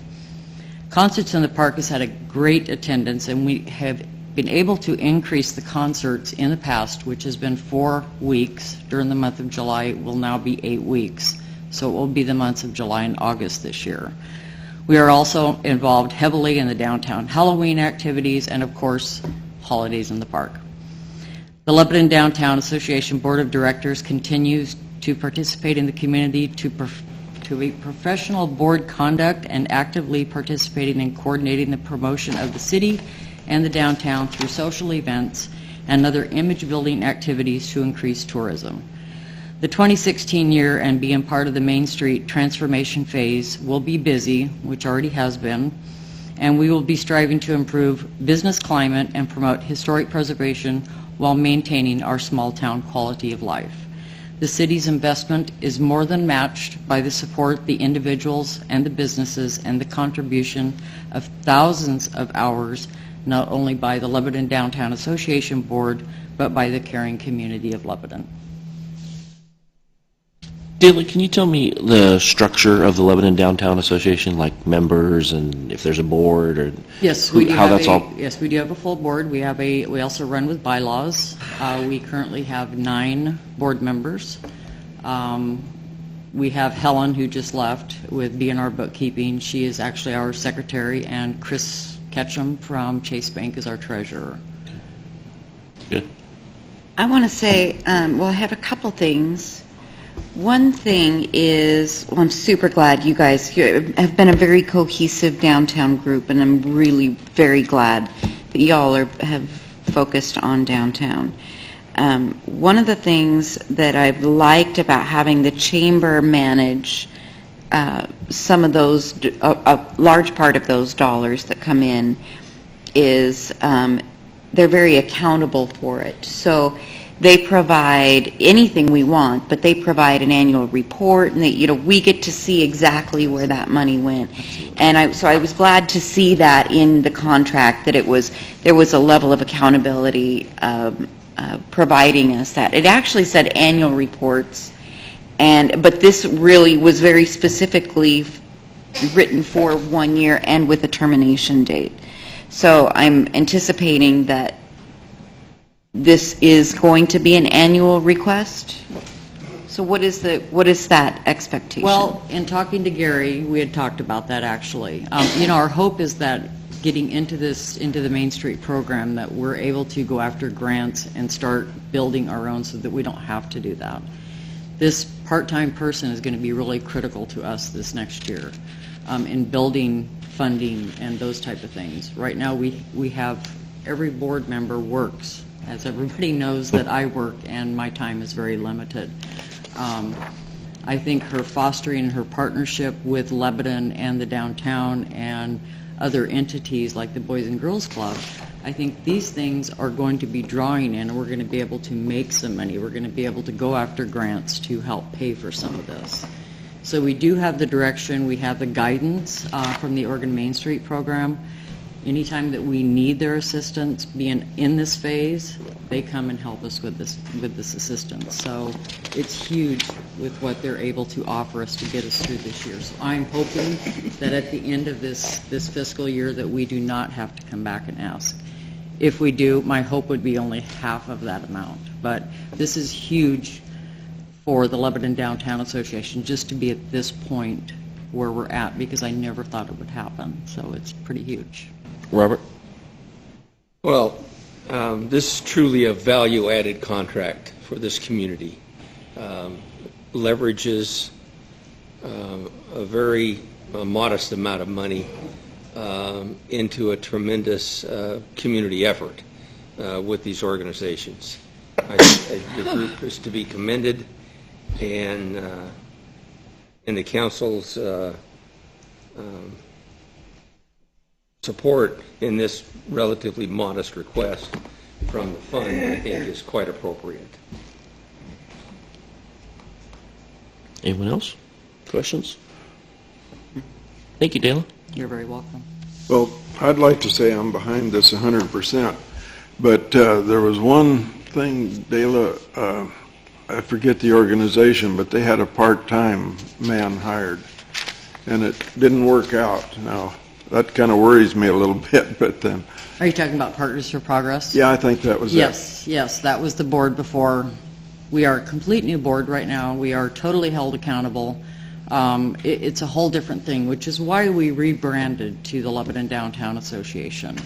Concerts in the Park has had a great attendance, and we have been able to increase the concerts in the past, which has been 4 weeks during the month of July. It will now be 8 weeks. So it will be the months of July and August this year. We are also involved heavily in the downtown Halloween activities and, of course, holidays in the park. The Lebanon Downtown Association Board of Directors continues to participate in the community to a professional board conduct and actively participating in coordinating the promotion of the city and the downtown through social events and other image-building activities to increase tourism. The 2016 year and being part of the Main Street transformation phase will be busy, which already has been, and we will be striving to improve business climate and promote historic preservation while maintaining our small town quality of life. The city's investment is more than matched by the support, the individuals and the businesses, and the contribution of thousands of hours, not only by the Lebanon Downtown Association Board, but by the caring community of Lebanon. Dale, can you tell me the structure of the Lebanon Downtown Association, like members and if there's a board or Yes, we do how have that's all? Yes, we do have a full board. We also run with bylaws. We currently have 9 board members. We have Helen, who just left with B&R Bookkeeping. She is actually our secretary, and Chris Ketchum from Chase Bank is our treasurer. Good. I want to say, well, I have a couple things. One thing is, well, I'm super glad you guys have been a very cohesive downtown group, and I'm really very glad that y'all have focused on downtown. One of the things that I've liked about having the chamber manage some of those, a large part of those dollars that come in, is they're very accountable for it. So they provide anything we want, but they provide an annual report, and we get to see exactly where that money went. And so I was glad to see that in the contract, that there was a level of accountability providing us that. It actually said annual reports, but this really was very specifically written for 1 year and with a termination date. So I'm anticipating that this is going to be an annual request. So what is that expectation? Well, in talking to Gary, we had talked about that actually. Our hope is that getting into the Main Street program, that we're able to go after grants and start building our own so that we don't have to do that. This part-time person is going to be really critical to us this next year in building funding and those type of things. Right now we have, every board member works, as everybody knows that I work and my time is very limited. I think her fostering her partnership with Lebanon and the downtown and other entities like the Boys and Girls Club, I think these things are going to be drawing in, and we're going to be able to make some money. We're going to be able to go after grants to help pay for some of this. So we do have the direction, we have the guidance from the Oregon Main Street program. Anytime that we need their assistance, being in this phase, they come and help us with this assistance. So it's huge with what they're able to offer us to get us through this year. So I'm hoping that at the end of this fiscal year that we do not have to come back and ask. If we do, my hope would be only half of that amount. But this is huge for the Lebanon Downtown Association just to be at this point where we're at, because I never thought it would happen. So it's pretty huge. Robert? Well, this is truly a value-added contract for this community. Leverages a very modest amount of money into a tremendous community effort with these organizations. The group is to be commended, and the council's support in this relatively modest request from the fund, I think, is quite appropriate. Anyone else? Questions? Thank you, Dale. You're very welcome. Well, I'd like to say I'm behind this 100%, but there was one thing, Dela, I forget the organization, but they had a part-time man hired, and it didn't work out. Now, that kind of worries me a little bit, but then... Are you talking about Partners for Progress? Yeah, I think that was Yes, that was the board before. We are a complete new board right now. We are totally held accountable. It's a whole different thing, which is why we rebranded to the Lebanon Downtown Association.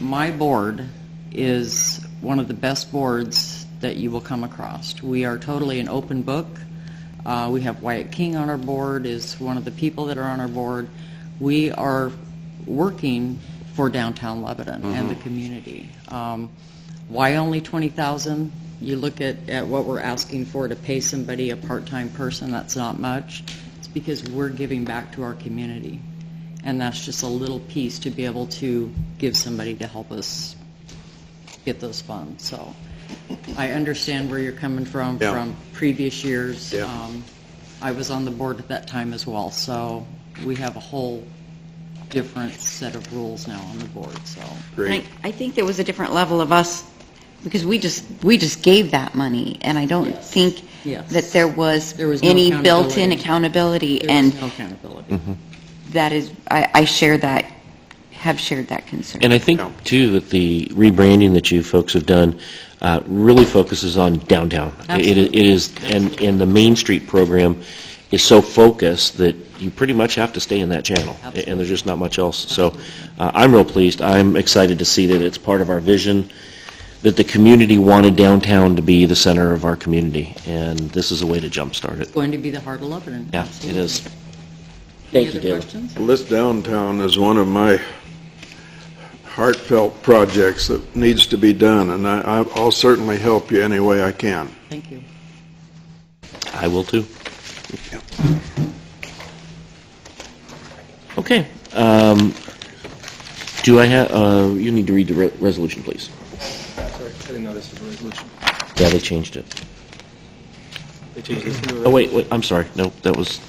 My board is one of the best boards that you will come across. We are totally an open book. We have Wyatt King on our board, is one of the people that are on our board. We are working for downtown Lebanon and the community. Why only $20,000? You look at what we're asking for to pay somebody, a part-time person, that's not much. It's because we're giving back to our community. And that's just a little piece to be able to give somebody to help us get those funds. So I understand where you're coming from previous years. Yeah. I was on the board at that time as well, so we have a whole different set of rules now on the board. So I think there was a different level of us, because we just gave that money, and I don't think Yes. that there was There was no any built-in accountability. accountability, There and was no accountability. Mm-hmm. that is, I share that, have shared that concern. And I think, too, that the rebranding that you folks have done really focuses on downtown. It is, and the Main Street program is so focused that you pretty much have to stay in that channel, and there's just not much else. So I'm real pleased. I'm excited to see that it's part of our vision, that the community wanted downtown to be the center of our community, and this is a way to jumpstart it. Going to be the heart of Lebanon. Yeah, Absolutely. it is. Any Thank you, other Dale. questions? Well, this downtown is one of my heartfelt projects that needs to be done, and I'll certainly help you any way I can. Thank you. I will, too. Okay. Do I have, you need to read the resolution, please. Sorry, I didn't know this was a resolution. Yeah, they changed it. They changed this to a Oh, wait, I'm sorry. No, that was...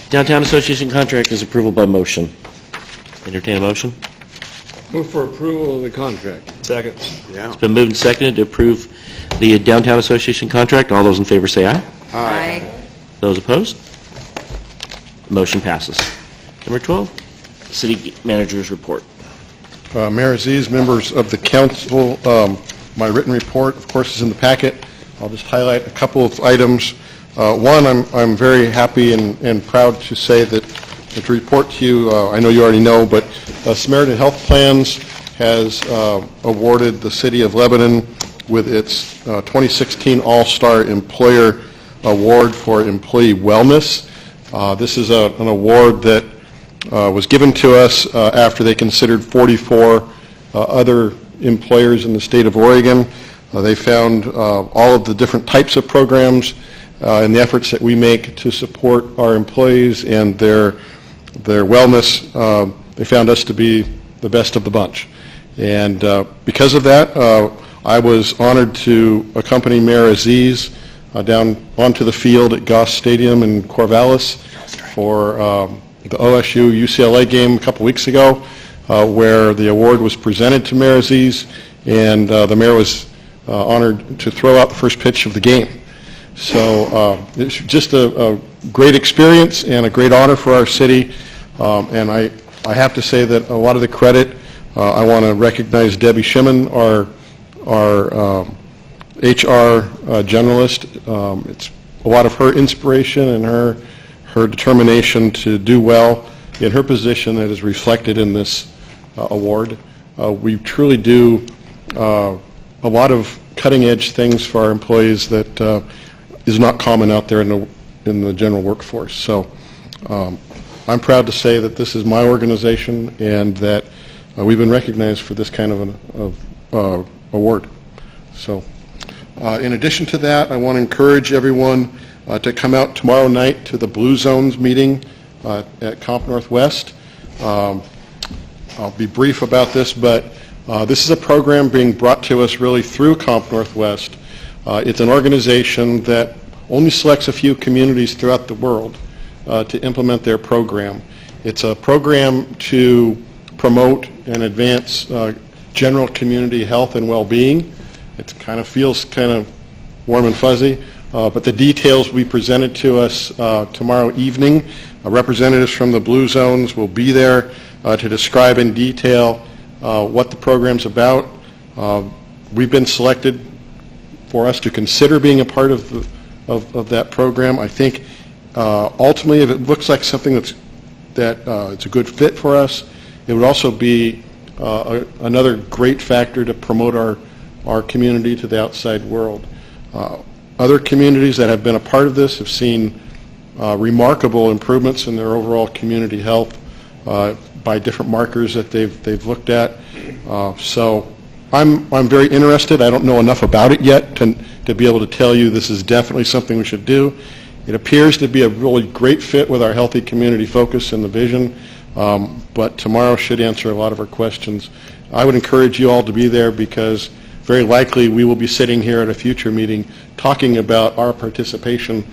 Downtown Association contract is approval by motion. Entertain a motion? Move for approval of the contract. Second. Yeah. It's been moved and seconded to approve the Downtown Association contract. All those in favor say aye. Aye. Those opposed? Motion passes. Number 12, City Manager's Report. Mayor Aziz, members of the council, my written report, of course, is in the packet. I'll just highlight a couple of items. One, I'm very happy and proud to say that to report to you, I know you already know, but Samaritan Health Plans has awarded the City of Lebanon with its 2016 All-Star Employer Award for Employee Wellness. This is an award that was given to us after they considered 44 other employers in the state of Oregon. They found all of the different types of programs and the efforts that we make to support our employees and their wellness. They found us to be the best of the bunch. And because of that, I was honored to accompany Mayor Aziz down onto the field at Goss Stadium in Corvallis for the OSU-UCLA game a couple weeks ago, where the award was presented to Mayor Aziz, and the mayor was honored to throw out the first pitch of the game. So it's just a great experience and a great honor for our city, and I have to say that a lot of the credit, I want to recognize Debbie Shimon, our HR generalist. It's a lot of her inspiration and her determination to do well in her position that is reflected in this award. We truly do a lot of cutting-edge things for our employees that is not common out there in the general workforce. So I'm proud to say that this is my organization and that we've been recognized for this kind of an award. So in addition to that, I want to encourage everyone to come out tomorrow night to the Blue Zones meeting at Comp Northwest. I'll be brief about this, but this is a program being brought to us really through Comp Northwest. It's an organization that only selects a few communities throughout the world to implement their program. It's a program to promote and advance general community health and well-being. It kind of feels kind of warm and fuzzy, but the details will be presented to us tomorrow evening. Representatives from the Blue Zones will be there to describe in detail what the program's about. We've been selected for us to consider being a part of that program. I think ultimately, if it looks like something that it's a good fit for us, it would also be another great factor to promote our community to the outside world. Other communities that have been a part of this have seen remarkable improvements in their overall community health by different markers that they've looked at. So I'm very interested. I don't know enough about it yet to be able to tell you this is definitely something we should do. It appears to be a really great fit with our healthy community focus and the vision, but tomorrow should answer a lot of our questions. I would encourage you all to be there because very likely we will be sitting here at a future meeting talking about our participation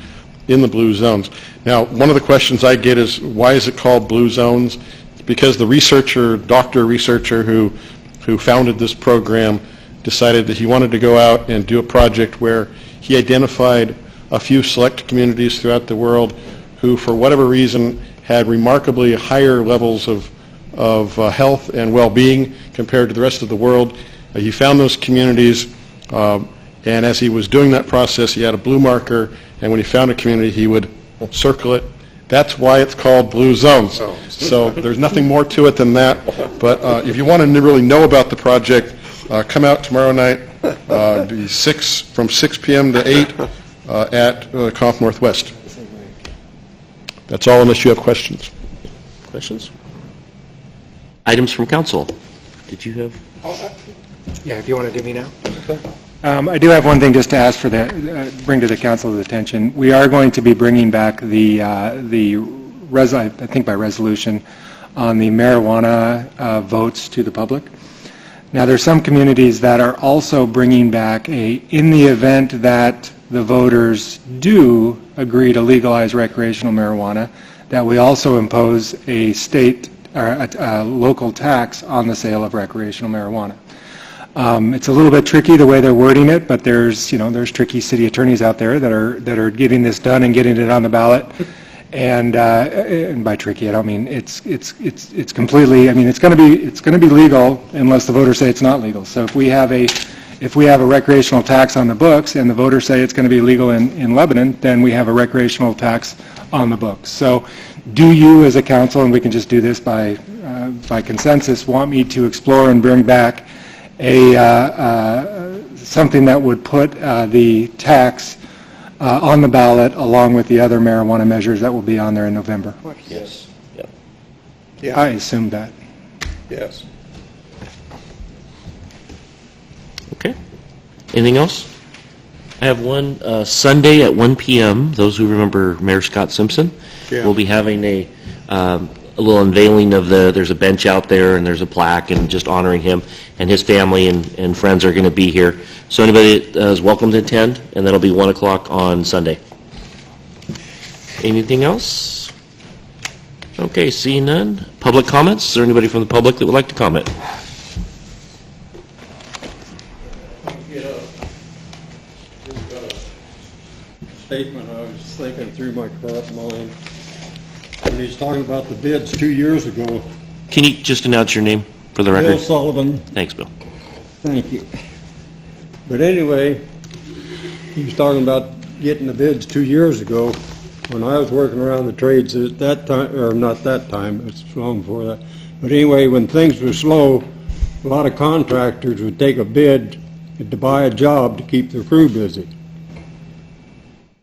in the Blue Zones. Now, one of the questions I get is, why is it called Blue Zones? It's because the doctor researcher who founded this program decided that he wanted to go out and do a project where he identified a few select communities throughout the world who, for whatever reason, had remarkably higher levels of health and well-being compared to the rest of the world. He found those communities, and as he was doing that process, he had a blue marker, and when he found a community, he would circle it. That's why it's called Blue Zones. So there's nothing more to it than that. But if you want to really know about the project, come out tomorrow night, from 6 p.m. to 8 at Conf Northwest. That's all, unless you have questions. Questions? Items from council. Did you have? Yeah, if you want to do me now. I do have one thing just to ask for bring to the council's attention. We are going to be bringing back I think by resolution, on the marijuana votes to the public. Now, there's some communities that are also bringing back in the event that the voters do agree to legalize recreational marijuana, that we also impose a state or a local tax on the sale of recreational marijuana. It's a little bit tricky the way they're wording it, but there's tricky city attorneys out there that are getting this done and getting it on the ballot. And by tricky, I don't mean it's completely. I mean it's going to be legal unless the voters say it's not legal. So if we have a recreational tax on the books and the voters say it's going to be legal in Lebanon, then we have a recreational tax on the books. So do you as a council, and we can just do this by consensus, want me to explore and bring back something that would put the tax on the ballot along with the other marijuana measures that will be on there in November? Yes. Yeah. I assumed that. Yes. Okay. Anything else? I have one Sunday at 1 p.m. Those who remember Mayor Scott Simpson, we'll be having a little unveiling of there's a bench out there and there's a plaque and just honoring him, and his family and friends are going to be here. So anybody is welcome to attend, and that'll be 1 o'clock on Sunday. Anything else? Okay, seeing none. Public comments? Is there anybody from the public that would like to comment? Statement I was thinking through my corrupt mind. When he's talking about the bids 2 years ago. Can you just announce your name for the record? Bill Sullivan. Thanks, Bill. Thank you. But anyway, he was talking about getting the bids 2 years ago. When I was working around the trades at that time, or not that time, it's long before that. But anyway, when things were slow, a lot of contractors would take a bid to buy a job to keep their crew busy.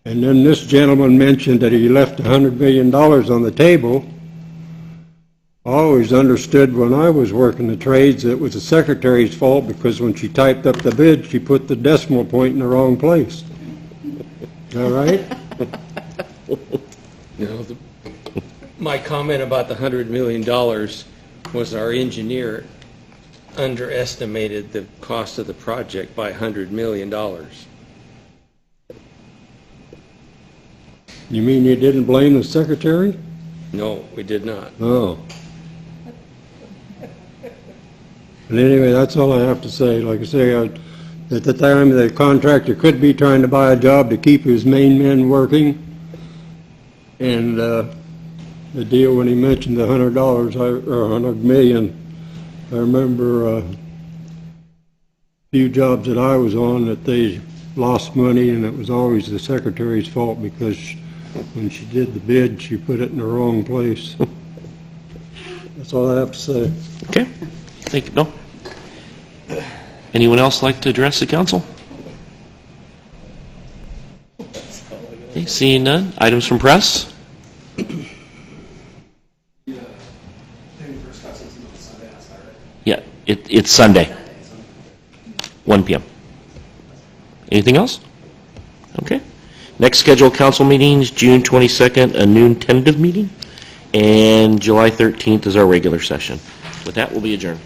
And then this gentleman mentioned that he left $100 million on the table. I always understood when I was working the trades that it was the secretary's fault because when she typed up the bid, she put the decimal point in the wrong place. Is that right? No, my comment about the $100 million was our engineer underestimated the cost of the project by $100 million. You mean you didn't blame the secretary? No, we did not. Oh. And anyway, that's all I have to say. Like I say, at the time, the contractor could be trying to buy a job to keep his main men working. And the deal when he mentioned the $100 or $100 million, I remember a few jobs that I was on that they lost money, and it was always the secretary's fault because when she did the bid, she put it in the wrong place. That's all I have to say. Okay. Thank you, Bill. Anyone else like to address the council? Okay, seeing none. Items from press? Yeah, it's Sunday, 1 p.m. Anything else? Okay. Next scheduled council meeting is June 22nd, a noon tentative meeting, and July 13th is our regular session. With that, we'll be adjourned.